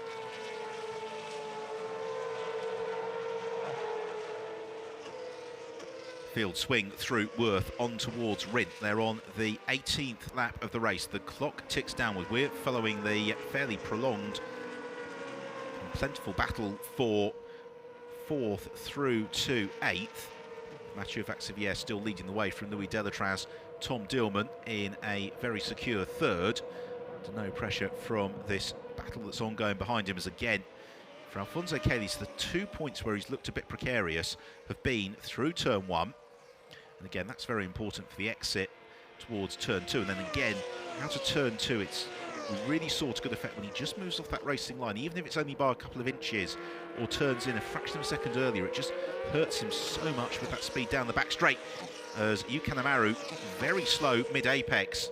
Field swing through Worth on towards Rindt. They're on the 18th lap of the race. The clock ticks downward. We're following the fairly prolonged and plentiful battle for 4th through to 8th. Mathieu Vaxivière still leading the way from Louis Delatraz. Tom Dillman in a very secure 3rd. No pressure from this battle that's ongoing behind him, as again, for Alfonso Celis, the 2 points where he's looked a bit precarious have been through turn 1. And again, that's very important for the exit towards turn 2. And then again, out of turn 2, it's really sort of good effect when he just moves off that racing line, even if it's only by a couple of inches, or turns in a fraction of a second earlier. It just hurts him so much with that speed down the back straight, as Yu Kanemaru, very slow mid-apex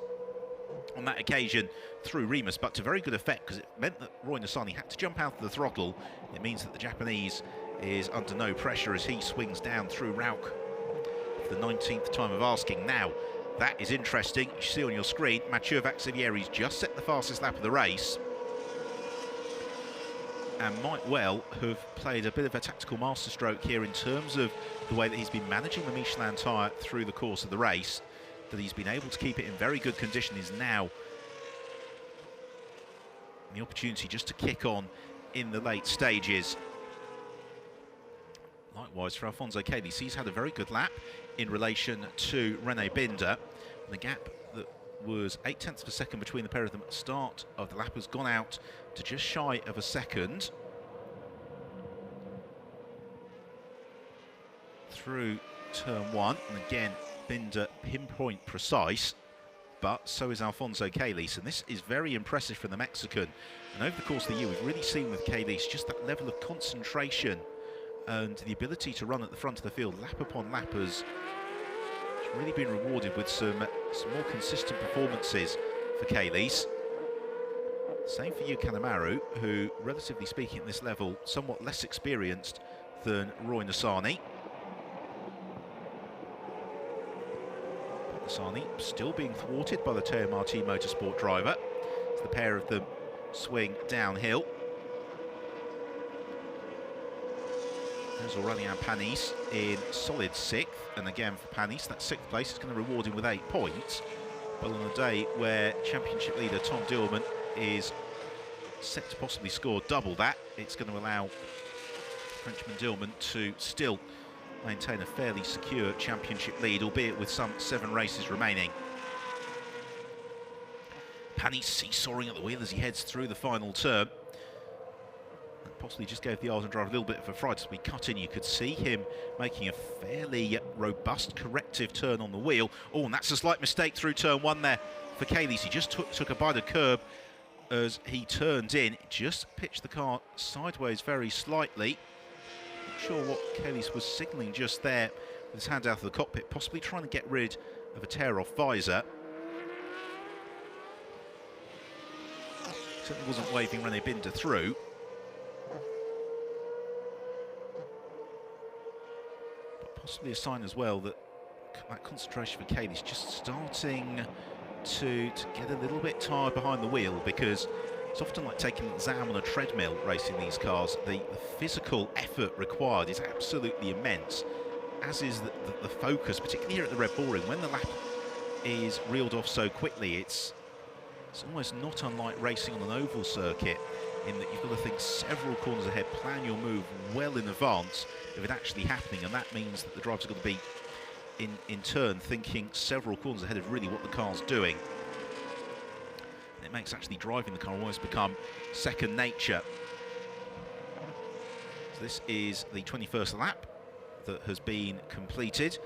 on that occasion through Remus, but to very good effect, because it meant that Roy Nissany had to jump out of the throttle. It means that the Japanese is under no pressure as he swings down through Rauch for the 19th time of asking. Now, that is interesting. You see on your screen, Mathieu Vaxivière's just set the fastest lap of the race, and might well have played a bit of a tactical masterstroke here in terms of the way that he's been managing the Michelin tyre through the course of the race, that he's been able to keep it in very good condition. Is now the opportunity just to kick on in the late stages. Likewise for Alfonso Celis, he's had a very good lap in relation to René Binder. And the gap that was 0.8 of a second between the pair of them at the start of the lap has gone out to just shy of a second through turn 1. And again, Binder pinpoint precise, but so is Alfonso Celis, and this is very impressive from the Mexican. And over the course of the year, we've really seen with Celis just that level of concentration and the ability to run at the front of the field lap upon lap has really been rewarded with some more consistent performances for Celis. Same for Yu Kanemaru, who, relatively speaking at this level, somewhat less experienced than Roy Nissany. Nissany still being thwarted by the Teo Marti Motorsport driver as the pair of them swing downhill. There's Aurélien Panis in solid 6th, and again for Panis, that 6th place is going to reward him with 8 points. But on a day where championship leader Tom Dillman is set to possibly score double that, it's going to allow Frenchman Dillman to still maintain a fairly secure championship lead, albeit with some 7 races remaining. Panis seesawing at the wheel as he heads through the final turn. That possibly just gave the Arden driver a little bit of a fright. As we cut in, you could see him making a fairly robust corrective turn on the wheel. Oh, and that's a slight mistake through turn 1 there for Kaylees. He just took a bite of curb as he turned in. Just pitched the car sideways very slightly. Not sure what Kaylees was signalling just there with his hand out of the cockpit, possibly trying to get rid of a tear-off visor. Certainly wasn't waving René Binder through. But possibly a sign as well that that concentration for Kaylees just starting to get a little bit tired behind the wheel, because it's often like taking an exam on a treadmill racing these cars. The physical effort required is absolutely immense, as is the focus, particularly here at the Red Bull Ring. When the lap is reeled off so quickly, it's almost not unlike racing on an oval circuit, in that you've got to think several corners ahead, plan your move well in advance of it actually happening, and that means that the driver's got to be in turn thinking several corners ahead of really what the car's doing. And it makes actually driving the car almost become second nature. So this is the 21st lap that has been completed.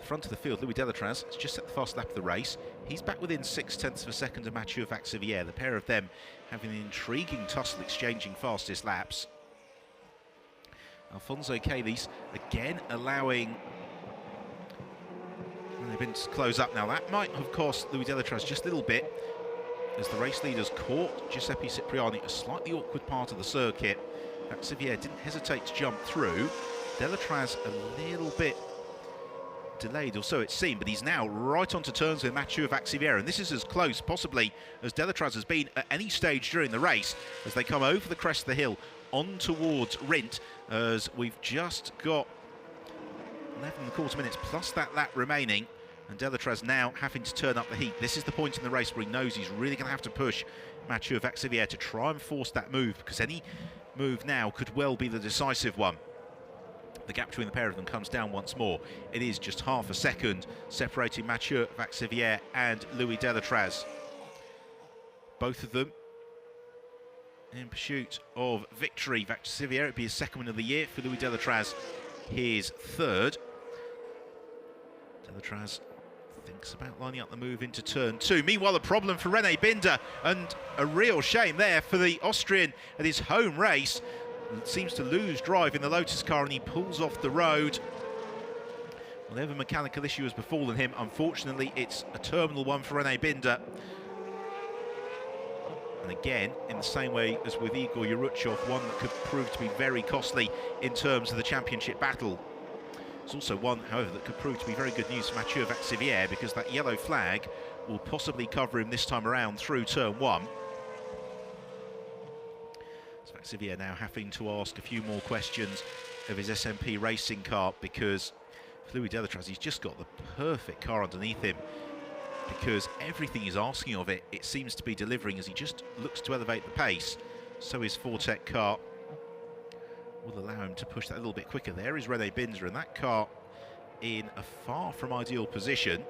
Front of the field, Louis Delatraz has just set the fast lap of the race. He's back within 0.6 of a second of Mathieu Vaxivière. The pair of them having an intriguing tussle, exchanging fastest laps. Alfonso Kaylees again allowing René to close up now. That might have cost Louis Delatraz just a little bit, as the race leaders caught Giuseppe Cipriani at a slightly awkward part of the circuit. Vaxivière didn't hesitate to jump through. Delatraz a little bit delayed, or so it seemed, but he's now right onto terms with Mathieu Vaxivière, and this is as close possibly as Delatraz has been at any stage during the race, as they come over the crest of the hill on towards Rint, as we've just got 11.25 minutes plus that lap remaining, and Delatraz now having to turn up the heat. This is the point in the race where he knows he's really going to have to push Mathieu Vaxivière to try and force that move, because any move now could well be the decisive one. The gap between the pair of them comes down once more. It is just half a second separating Mathieu Vaxivière and Louis Delatraz. Both of them in pursuit of victory. Vaxivière, it'd be his second win of the year. For Louis Delatraz, his third. Delatraz thinks about lining up the move into turn 2. Meanwhile, a problem for René Binder, and a real shame there for the Austrian at his home race. Seems to lose drive in the Lotus car, and he pulls off the road. Whatever mechanical issue has befallen him, unfortunately it's a terminal one for René Binder. And again, in the same way as with Igor Yuruchov, one that could prove to be very costly in terms of the championship battle. It's also one, however, that could prove to be very good news for Mathieu Vaxivière, because that yellow flag will possibly cover him this time around through turn 1. Vaxivière now having to ask a few more questions of his SMP racing car, because for Louis Delatraz, he's just got the perfect car underneath him, because everything he's asking of it, it seems to be delivering as he just looks to elevate the pace. So his Fortec car will allow him to push that a little bit quicker. There is René Binder, and that car in a far from ideal position.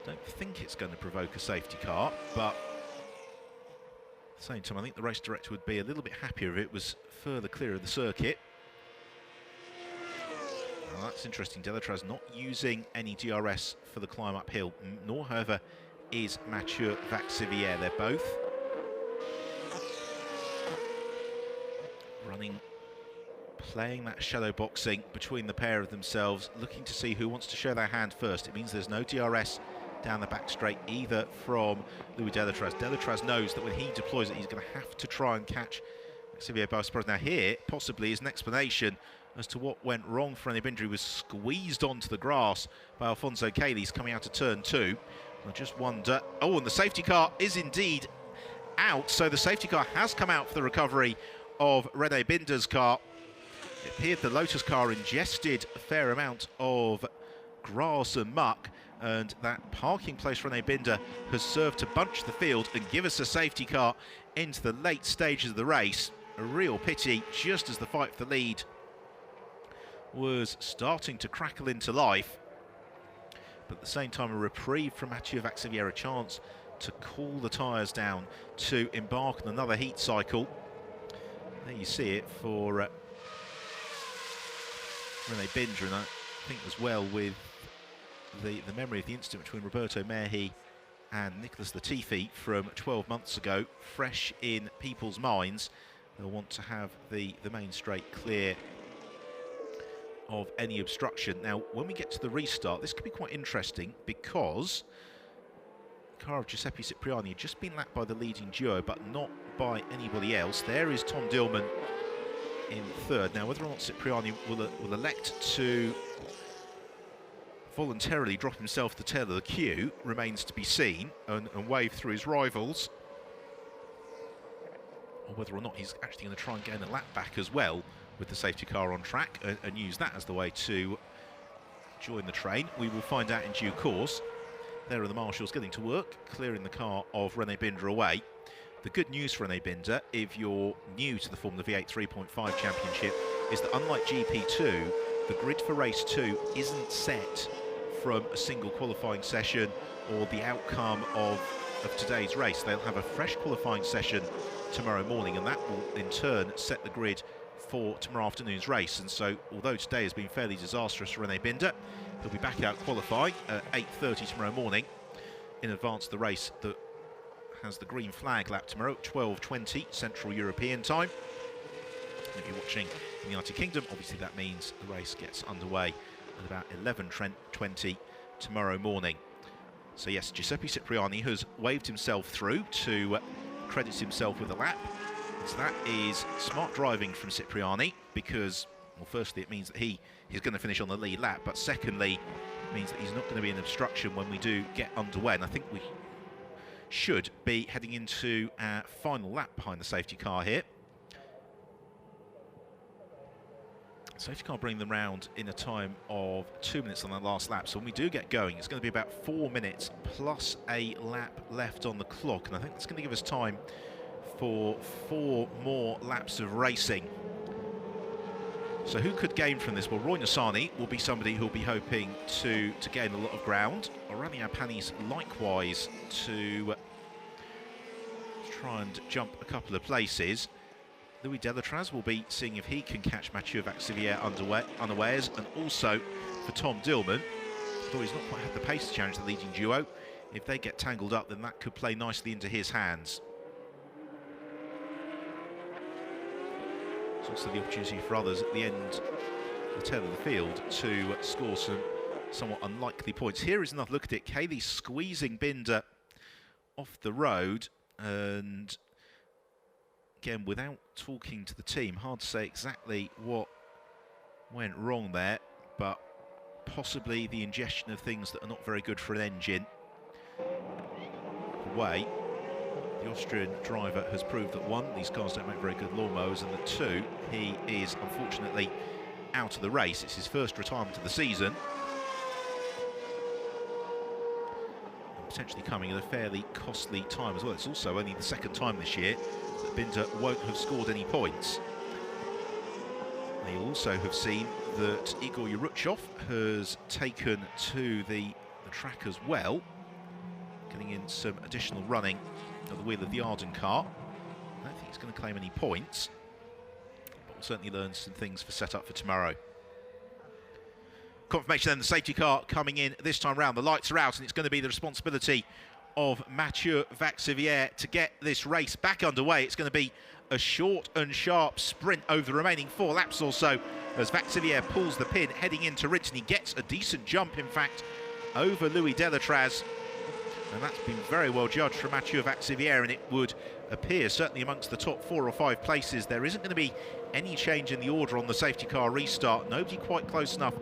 Don't think it's going to provoke a safety car, but at the same time, I think the race director would be a little bit happier if it was further clear of the circuit. Now that's interesting. Delatraz not using any DRS for the climb uphill, nor, however, is Mathieu Vaxivière. They're both playing that shadow boxing between the pair of themselves, looking to see who wants to show their hand first. It means there's no DRS down the back straight either from Louis Delatraz. Delatraz knows that when he deploys it, he's going to have to try and catch Vaxivière by surprise. Now here, possibly, is an explanation as to what went wrong for René Binder. He was squeezed onto the grass by Alfonso Kaylees coming out of turn 2. I just wonder... Oh, and the safety car is indeed out, so the safety car has come out for the recovery of René Binder's car. It appeared the Lotus car ingested a fair amount of grass and muck, and that parking place for René Binder has served to bunch the field and give us a safety car into the late stages of the race. A real pity, just as the fight for the lead was starting to crackle into life. But at the same time, a reprieve from Mathieu Vaxivière, a chance to cool the tyres down to embark on another heat cycle. There you see it for René Binder, and I think as well with the memory of the incident between Roberto Merhi and Nicholas Latifi from 12 months ago, fresh in people's minds. They'll want to have the main straight clear of any obstruction. Now, when we get to the restart, this could be quite interesting because the car of Giuseppe Cipriani had just been lapped by the leading duo, but not by anybody else. There is Tom Dillman in third. Now, whether or not Cipriani will elect to voluntarily drop himself to the tail of the queue remains to be seen, and wave through his rivals, or whether or not he's actually going to try and gain a lap back as well with the safety car on track and use that as the way to join the train. We will find out in due course. There are the marshals getting to work, clearing the car of René Binder away. The good news for René Binder, if you're new to the Formula V8 3.5 Championship, is that unlike GP2, the grid for race 2 isn't set from a single qualifying session or the outcome of today's race. They'll have a fresh qualifying session tomorrow morning, and that will in turn set the grid for tomorrow afternoon's race. And so, although today has been fairly disastrous for René Binder, he'll be back out qualifying at 8:30 tomorrow morning in advance of the race that has the green flag lap tomorrow, 12:20 Central European time. And if you're watching in the United Kingdom, obviously that means the race gets underway at about 11:20 tomorrow morning. So yes, Giuseppe Cipriani has waved himself through to credit himself with a lap. So that is smart driving from Cipriani, because, well, firstly it means that he's going to finish on the lead lap, but secondly it means that he's not going to be an obstruction when we do get underway, and I think we should be heading into our final lap behind the safety car here. Safety car bringing them round in a time of 2 minutes on the last lap. So when we do get going, it's going to be about 4 minutes plus a lap left on the clock. And I think that's going to give us time for 4 more laps of racing. So who could gain from this? Well, Roy Nissany will be somebody who'll be hoping to gain a lot of ground. Aurélien Panis likewise to try and jump a couple of places. Louis Delatraz will be seeing if he can catch Mathieu Vaxivière unawares, and also for Tom Dillman, though he's not quite had the pace to challenge the leading duo. If they get tangled up, then that could play nicely into his hands. It's also the opportunity for others at the end, the tail of the field, to score some somewhat unlikely points. Here is another look at it. Cayley squeezing Binder off the road, and again, without talking to the team, hard to say exactly what went wrong there, but possibly the ingestion of things that are not very good for an engine. Away, the Austrian driver has proved that 1, these cars don't make very good lawnmowers, and that 2, he is unfortunately out of the race. It's his first retirement of the season, and potentially coming at a fairly costly time as well. It's also only the second time this year that Binder won't have scored any points. And you'll also have seen that Igor Yuruchov has taken to the track as well, getting in some additional running at the wheel of the Arden car. I don't think he's going to claim any points, but we'll certainly learn some things for setup for tomorrow. Confirmation then, the safety car coming in this time round. The lights are out, and it's going to be the responsibility of Mathieu Vaxivière to get this race back underway. It's going to be a short and sharp sprint over the remaining 4 laps or so as Vaxivière pulls the pin heading into Ridge, and he gets a decent jump, in fact, over Louis Delatraz. And that's been very well judged from Mathieu Vaxivière, and it would appear, certainly amongst the top 4 or 5 places, there isn't going to be any change in the order on the safety car restart. Nobody quite close enough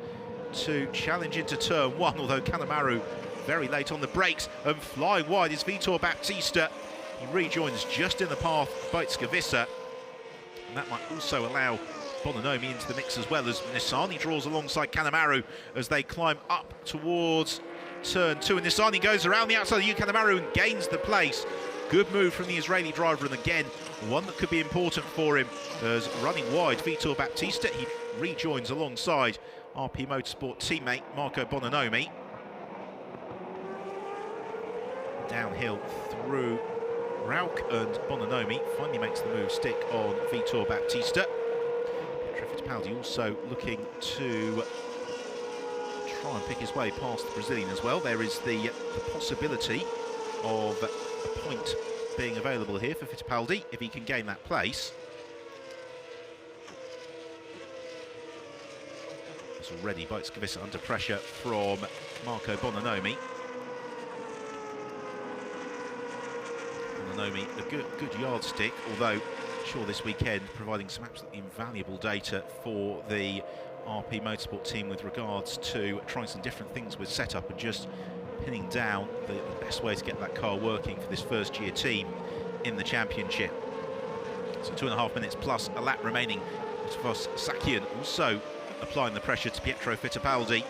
to challenge into turn 1, although Kanemaru very late on the brakes, and flying wide is Vitor Baptista. He rejoins just in the path of Botskavissa. And that might also allow Bononomi into the mix as well, as Nissani draws alongside Kanemaru as they climb up towards turn 2. And Nissani goes around the outside of Kanemaru and gains the place. Good move from the Israeli driver, and again, one that could be important for him, as running wide, Vitor Baptista, he rejoins alongside RP Motorsport teammate Marco Bononomi. Downhill through Rauch, and Bononomi finally makes the move stick on Vitor Baptista. Pietro Fittipaldi also looking to try and pick his way past the Brazilian as well. There is the possibility of a point being available here for Fittipaldi if he can gain that place. It's already Bikes under pressure from Marco Bononomi. Bononomi, a good yardstick, although sure this weekend providing some absolutely invaluable data for the RP Motorsport team with regards to trying some different things with setup and just pinning down the best way to get that car working for this first year team in the championship. So 2.5 minutes plus a lap remaining. Vos Sakian also applying the pressure to Pietro Fittipaldi.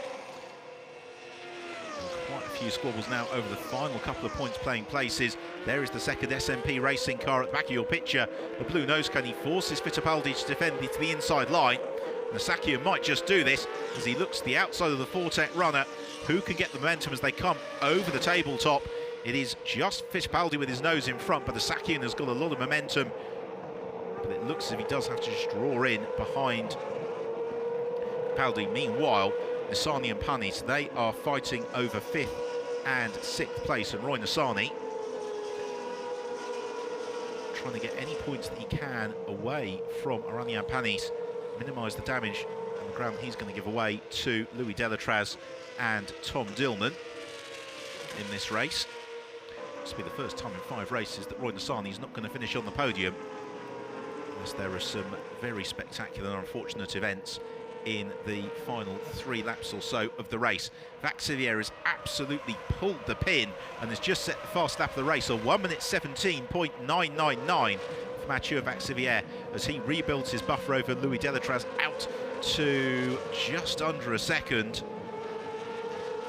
Quite a few squabbles now over the final couple of points playing places. There is the second SMP racing car at the back of your picture. The blue nose cone, he forces Fittipaldi to defend to the inside line. Sakian might just do this as he looks to the outside of the Fortec runner. Who can get the momentum as they come over the tabletop? It is just Fittipaldi with his nose in front, but the Sakian has got a lot of momentum. But it looks as if he does have to just draw in behind Fittipaldi. Meanwhile, Nissani and Panis, they are fighting over 5th and 6th place, and Roy Nissani trying to get any points that he can away from Aranian Panis, minimise the damage on the ground he's going to give away to Louis Delatraz and Tom Dillman in this race. This will be the first time in 5 races that Roy Nissani is not going to finish on the podium, unless there are some very spectacular and unfortunate events in the final 3 laps or so of the race. Vaxivier has absolutely pulled the pin and has just set the fast lap of the race, a 1 minute 17.999 for Mathieu Vaxivier as he rebuilds his buffer over Louis Delatraz out to just under a second.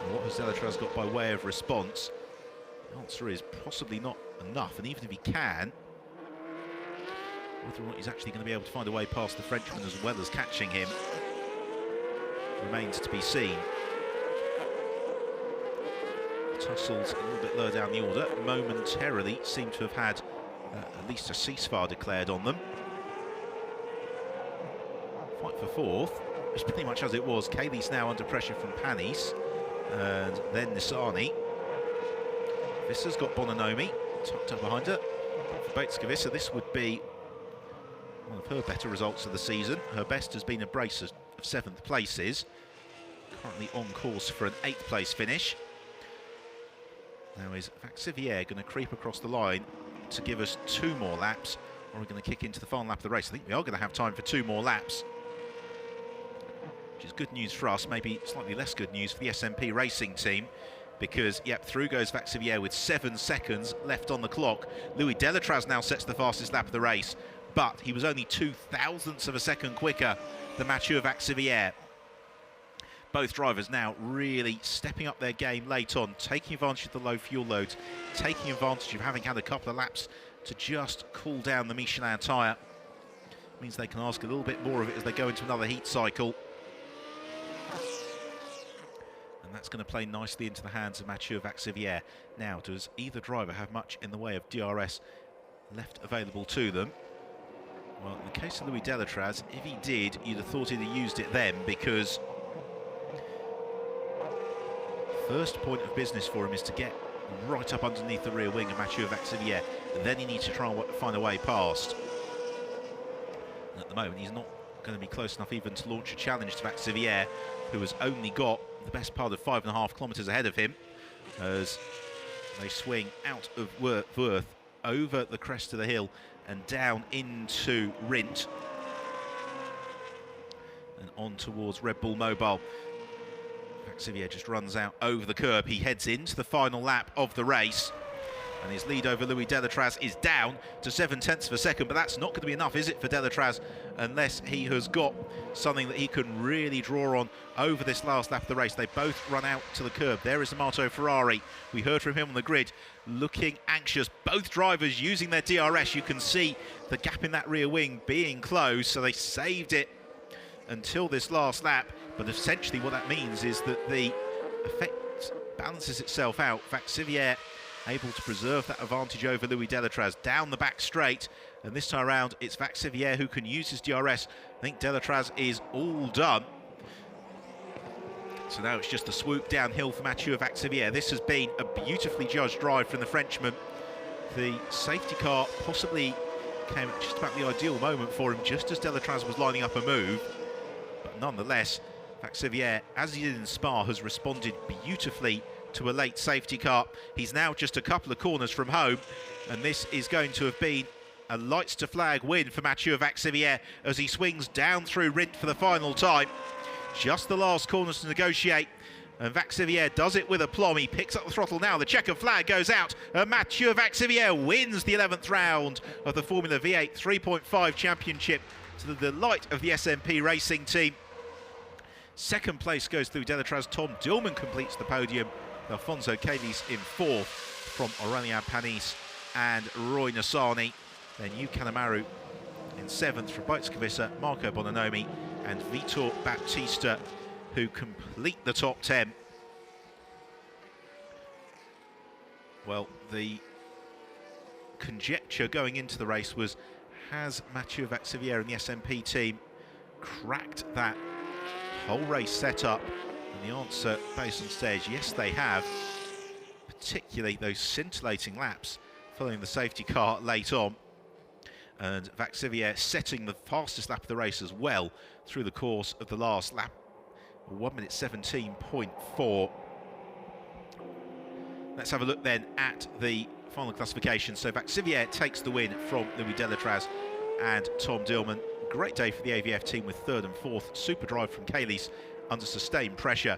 And what has Delatraz got by way of response? The answer is possibly not enough, and even if he can, whether or not he's actually going to be able to find a way past the Frenchman as well as catching him remains to be seen. Tussles a little bit lower down the order, momentarily seem to have had at least a ceasefire declared on them. Fight for 4th, it's pretty much as it was. Kaylee's now under pressure from Panis, and then Nissani. Vissa's got Bononomi tucked up behind her. But for Batesca-Vissa, this would be one of her better results of the season. Her best has been a brace of 7th places. Currently on course for an 8th place finish. Now is Vaxivier going to creep across the line to give us 2 more laps, or are we going to kick into the final lap of the race? I think we are going to have time for 2 more laps, which is good news for us, maybe slightly less good news for the SMP racing team, because, yep, through goes Vaxivier with 7 seconds left on the clock. Louis Delatraz now sets the fastest lap of the race, but he was only 0.02 of a second quicker than Mathieu Vaxivier. Both drivers now really stepping up their game late on, taking advantage of the low fuel loads, taking advantage of having had a couple of laps to just cool down the Michelin tyre. Means they can ask a little bit more of it as they go into another heat cycle. And that's going to play nicely into the hands of Mathieu Vaxivier. Now, does either driver have much in the way of DRS left available to them? Well, in the case of Louis Delatraz, if he did, you'd have thought he'd have used it then, because first point of business for him is to get right up underneath the rear wing of Mathieu Vaxivier. Then he needs to try and find a way past. And at the moment, he's not going to be close enough even to launch a challenge to Vaxivier, who has only got the best part of 5.5 kilometres ahead of him, as they swing out of Worth over the crest of the hill and down into Rint and on towards Red Bull Mobile. Vaxivier just runs out over the curb. He heads into the final lap of the race. and his lead over Louis Delatraz is down to 0.7 of a second, but that's not going to be enough, is it, for Delatraz, unless he has got something that he can really draw on over this last lap of the race. They both run out to the curb. There is Amato Ferrari. We heard from him on the grid, looking anxious. Both drivers using their DRS. You can see the gap in that rear wing being closed, so they saved it until this last lap. But essentially what that means is that the effect balances itself out. Vaxivière able to preserve that advantage over Louis Delatraz down the back straight, and this time around it's Vaxivière who can use his DRS. I think Delatraz is all done, so now it's just a swoop downhill for Mathieu Vaxivière. This has been a beautifully judged drive from the Frenchman. The safety car possibly came at just about the ideal moment for him, just as Delatraz was lining up a move, but nonetheless Vaxivière, as he did in Spa, has responded beautifully to a late safety car. He's now just a couple of corners from home, and this is going to have been a lights to flag win for Mathieu Vaxivière as he swings down through Rindt for the final time. Just the last corners to negotiate, and Vaxivière does it with aplomb. He picks up the throttle now, the checkered flag goes out, and Mathieu Vaxivière wins the 11th round of the Formula V8 3.5 Championship to the delight of the SMP Racing team. Second place goes through Delatraz. Tom Dillman completes the podium. Alfonso Calice in fourth from Aurélien Panis and Roy Nassani. Then Yu Kanemaru in seventh from Bajtskevisa, Marco Bononomi and Vitor Baptista, who complete the top 10. Well, the conjecture going into the race was, has Mathieu Vaxivière and the SMP team cracked that whole race setup? And the answer, based on stage, yes they have, particularly those scintillating laps following the safety car late on, and Vaxivière setting the fastest lap of the race as well through the course of the last lap, 1:17.4. Let's have a look then at the final classification. So Vaxivière takes the win from Louis Delatraz and Tom Dillman. Great day for the AVF team with third and fourth. Super drive from Calice under sustained pressure.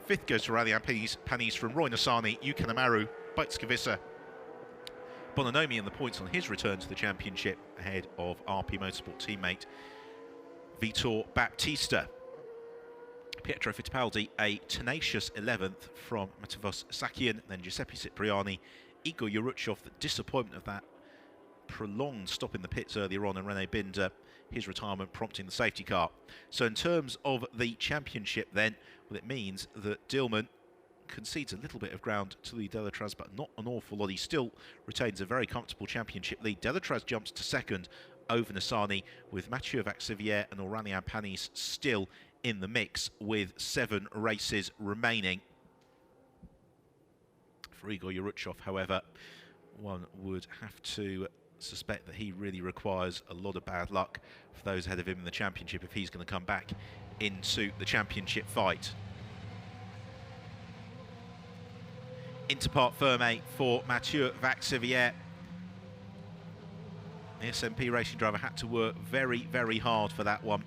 Fifth goes to Aurélien Panis from Roy Nassani, Yu Kanemaru, Bajtskevisa. Bononomi in the points on his return to the championship ahead of RP Motorsport teammate Vitor Baptista. Pietro Fittipaldi a tenacious 11th from Matevos Sakian, then Giuseppe Cipriani, Igor Yuruchov. The disappointment of that prolonged stop in the pits earlier on, and René Binder, his retirement prompting the safety car. So in terms of the championship then, well, it means that Dillman concedes a little bit of ground to Louis Delatraz, but not an awful lot. He still retains a very comfortable championship lead. Delatraz jumps to second over Nassani, with Mathieu Vaxivière and Aurélien Panis still in the mix with 7 races remaining. For Igor Yuruchov, however, one would have to suspect that he really requires a lot of bad luck for those ahead of him in the championship if he's going to come back into the championship fight. Into part ferme for Mathieu Vaxivière. The SMP racing driver had to work very, very hard for that one.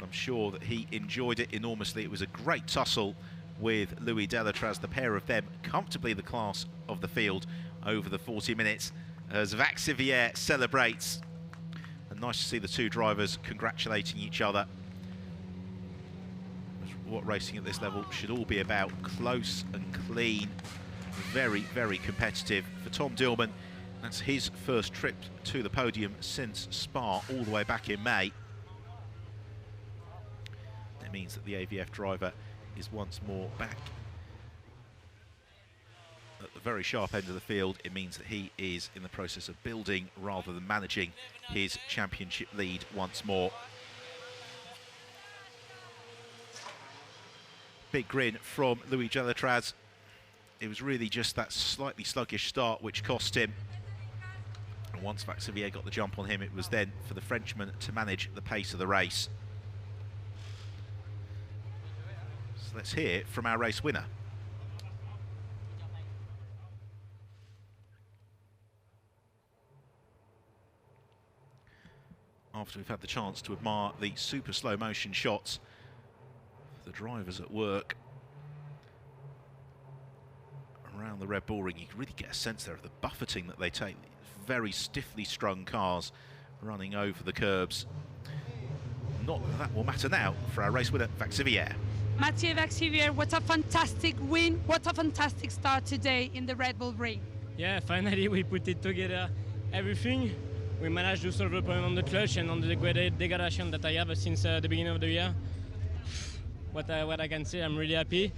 I'm sure that he enjoyed it enormously. It was a great tussle with Louis Delatraz, the pair of them comfortably the class of the field over the 40 minutes as Vaxivière celebrates. And nice to see the two drivers congratulating each other. What racing at this level should all be about: close and clean, very, very competitive. For Tom Dillman, that's his first trip to the podium since Spa all the way back in May. It means that the AVF driver is once more back at the very sharp end of the field. It means that he is in the process of building rather than managing his championship lead once more. Big grin from Louis Delatraz. It was really just that slightly sluggish start which cost him. And once Vaxivière got the jump on him, it was then for the Frenchman to manage the pace of the race. So let's hear from our race winner. After we've had the chance to admire the super slow motion shots, the drivers at work around around the Red Bull Ring. You can really get a sense there of the buffeting that they take. Very stiffly strung cars running over the curbs. Not that that will matter now for our race winner, Vaxivière. Mathieu Vaxivière, what a fantastic win, what a fantastic start today in the Red Bull Ring. Yeah, finally we put it together, everything. We managed to solve the problem on the clutch and on the degradation that I have since the beginning of the year. What I can say, I'm really happy.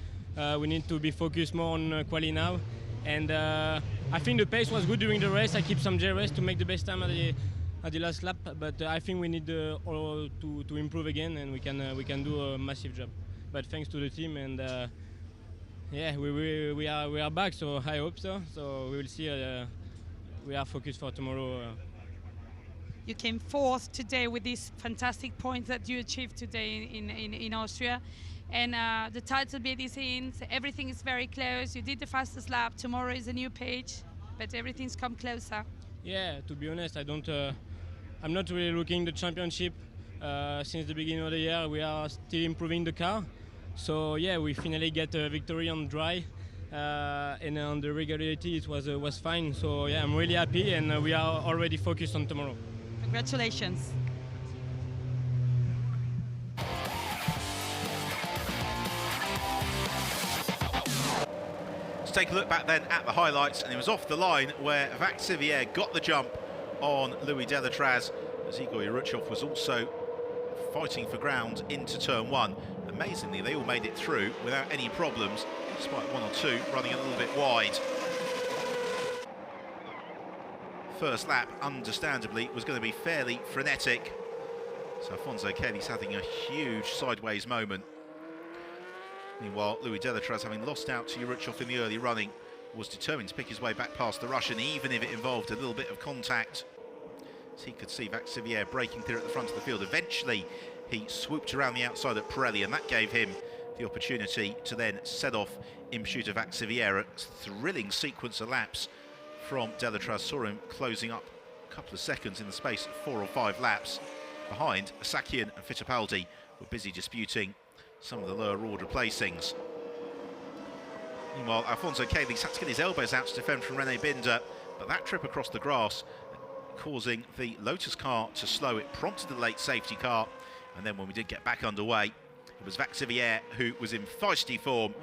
We need to be focused more on quali now. And I think the pace was good during the race. I keep some JRS to make the best time at the last lap, but I think we need all to improve again, and we can do a massive job. But thanks to the team, and yeah, we are back. So I hope so. So we will see. We are focused for tomorrow. You came fourth today with this fantastic point that you achieved today in Austria. And the title bid is in, so everything is very close. You did the fastest lap. Tomorrow is a new page, but everything's come closer. Yeah, to be honest, I'm not really looking the championship. Since the beginning of the year, we are still improving the car. So yeah, we finally get a victory on dry, and on the regularity it was fine. So yeah, I'm really happy, and we are already focused on tomorrow. Congratulations. Let's take a look back then at the highlights, and it was off the line where Vaxivière got the jump on Louis Delatraz, as Igor Yuruchov was also fighting for ground into turn one. Amazingly, they all made it through without any problems, despite one or two running a little bit wide. First lap, understandably, was going to be fairly frenetic. So Alfonso Kelly's having a huge sideways moment. Meanwhile, Louis Delatraz, having lost out to Yuruchov in the early running, was determined to pick his way back past the Russian, even if it involved a little bit of contact. As he could see Vaxivière breaking through at the front of the field. Eventually, he swooped around the outside at Pirelli, and that gave him the opportunity to then set off in pursuit of Vaxivière. A thrilling sequence of laps from Delatraz. Saw him closing up a couple of seconds in the space of 4 or 5 laps. Behind, Sakian and Fittipaldi were busy disputing some of the lower order placings. Meanwhile, Alfonso Kelly's had to get his elbows out to defend from René Binder, but that trip across the grass causing the Lotus car to slow. It prompted the late safety car, and then when we did get back underway, it was Vaxivière, who was in feisty form,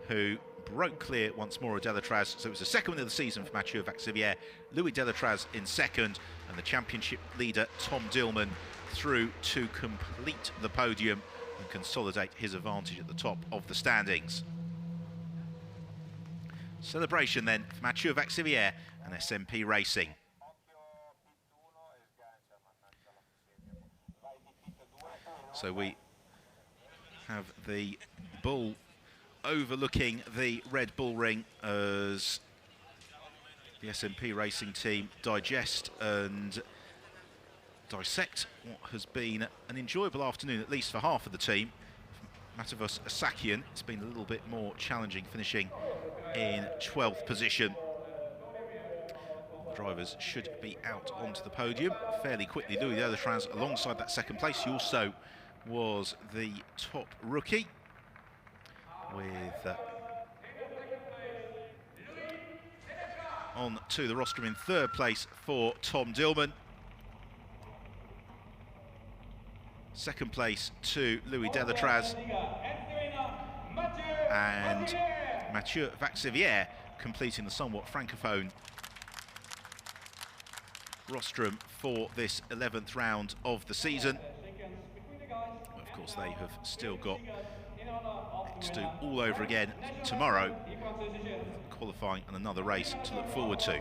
who broke clear once more of Delatraz. So it was the second win of the season for Mathieu Vaxivière. Louis Delatraz in second, and the championship leader Tom Dillman through to complete the podium and consolidate his advantage at the top of the standings. Celebration then for Mathieu Vaxivière and SMP Racing. So we have the bull overlooking the Red Bull Ring as the SMP Racing team digest and dissect what has been an enjoyable afternoon, at least for half of the team. Matavos Asakian, it's been a little bit more challenging, finishing in 12th position. The drivers should be out onto the podium fairly quickly. Louis Delatraz alongside that second place. He also was the top rookie with on to the rostrum in third place for Tom Dillman. Second place to Louis Delatraz, and Mathieu Vaxivière completing the somewhat francophone rostrum for this 11th round of the season. Of course, they have still got to do all over again tomorrow, qualifying and another race to look forward to.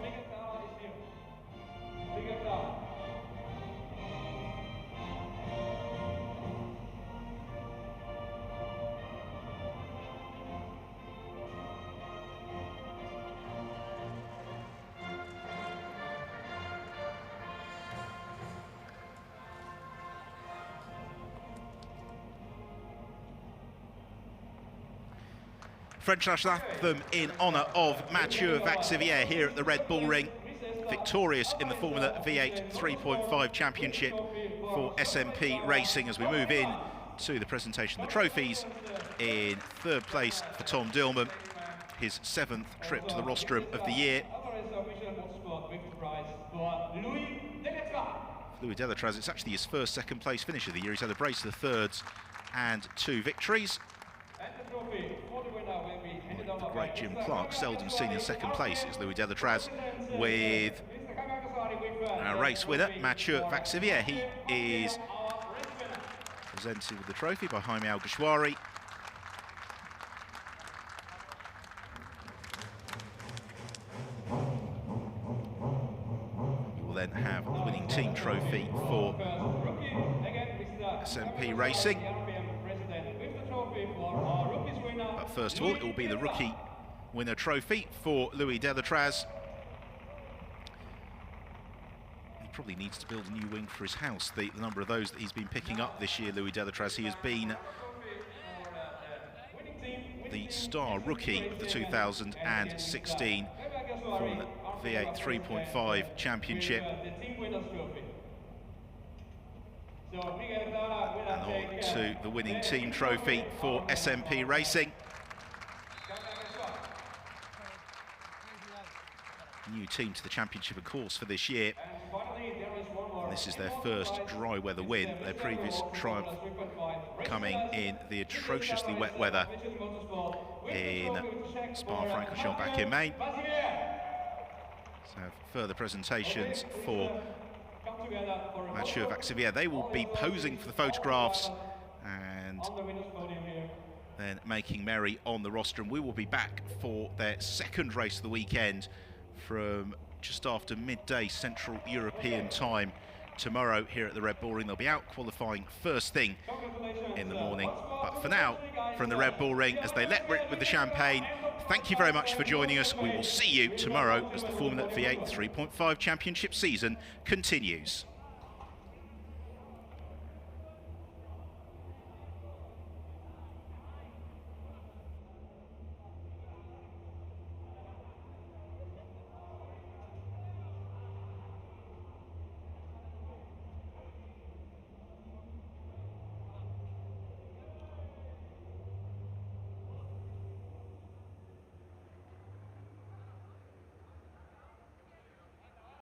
French national anthem in honour of Mathieu Vaxivière here at the Red Bull Ring. Victorious in the Formula V8 3.5 Championship for SMP Racing as we move in to the presentation of the trophies. In third place for Tom Dillman. his 7th trip to the rostrum of the year. Louis Delatraz, it's actually his first second-place finish of the year. He's had a brace of the thirds and 2 victories. The great Jim Clark, seldom seen in second place, is Louis Delatraz with our race winner, Mathieu Vaxivière. He is presented with the trophy by Jaime Alguersuari. We will then have the winning team trophy for SMP Racing. But first of all, it will be the rookie winner trophy for Louis Delatraz. He probably needs to build a new wing for his house. The number of those that he's been picking up this year, Louis Delatraz, he has been the star rookie of the 2016 Formula V8 3.5 Championship. And on to the winning team trophy for SMP Racing. New team to the championship, of course, for this year. And this is their first dry weather win. Their previous triumph coming in the atrociously wet weather in Spa-Francorchamps back in May. So further presentations for Mathieu Vaxivière. They will be posing for the photographs and then making merry on the rostrum. We will be back for their second race of the weekend from just after midday Central European time tomorrow here at the Red Bull Ring. They'll be out qualifying first thing in the morning. But for now, from the Red Bull Ring, as they let rip with the champagne, thank you very much for joining us. We will see you tomorrow as the Formula V8 3.5 Championship season continues.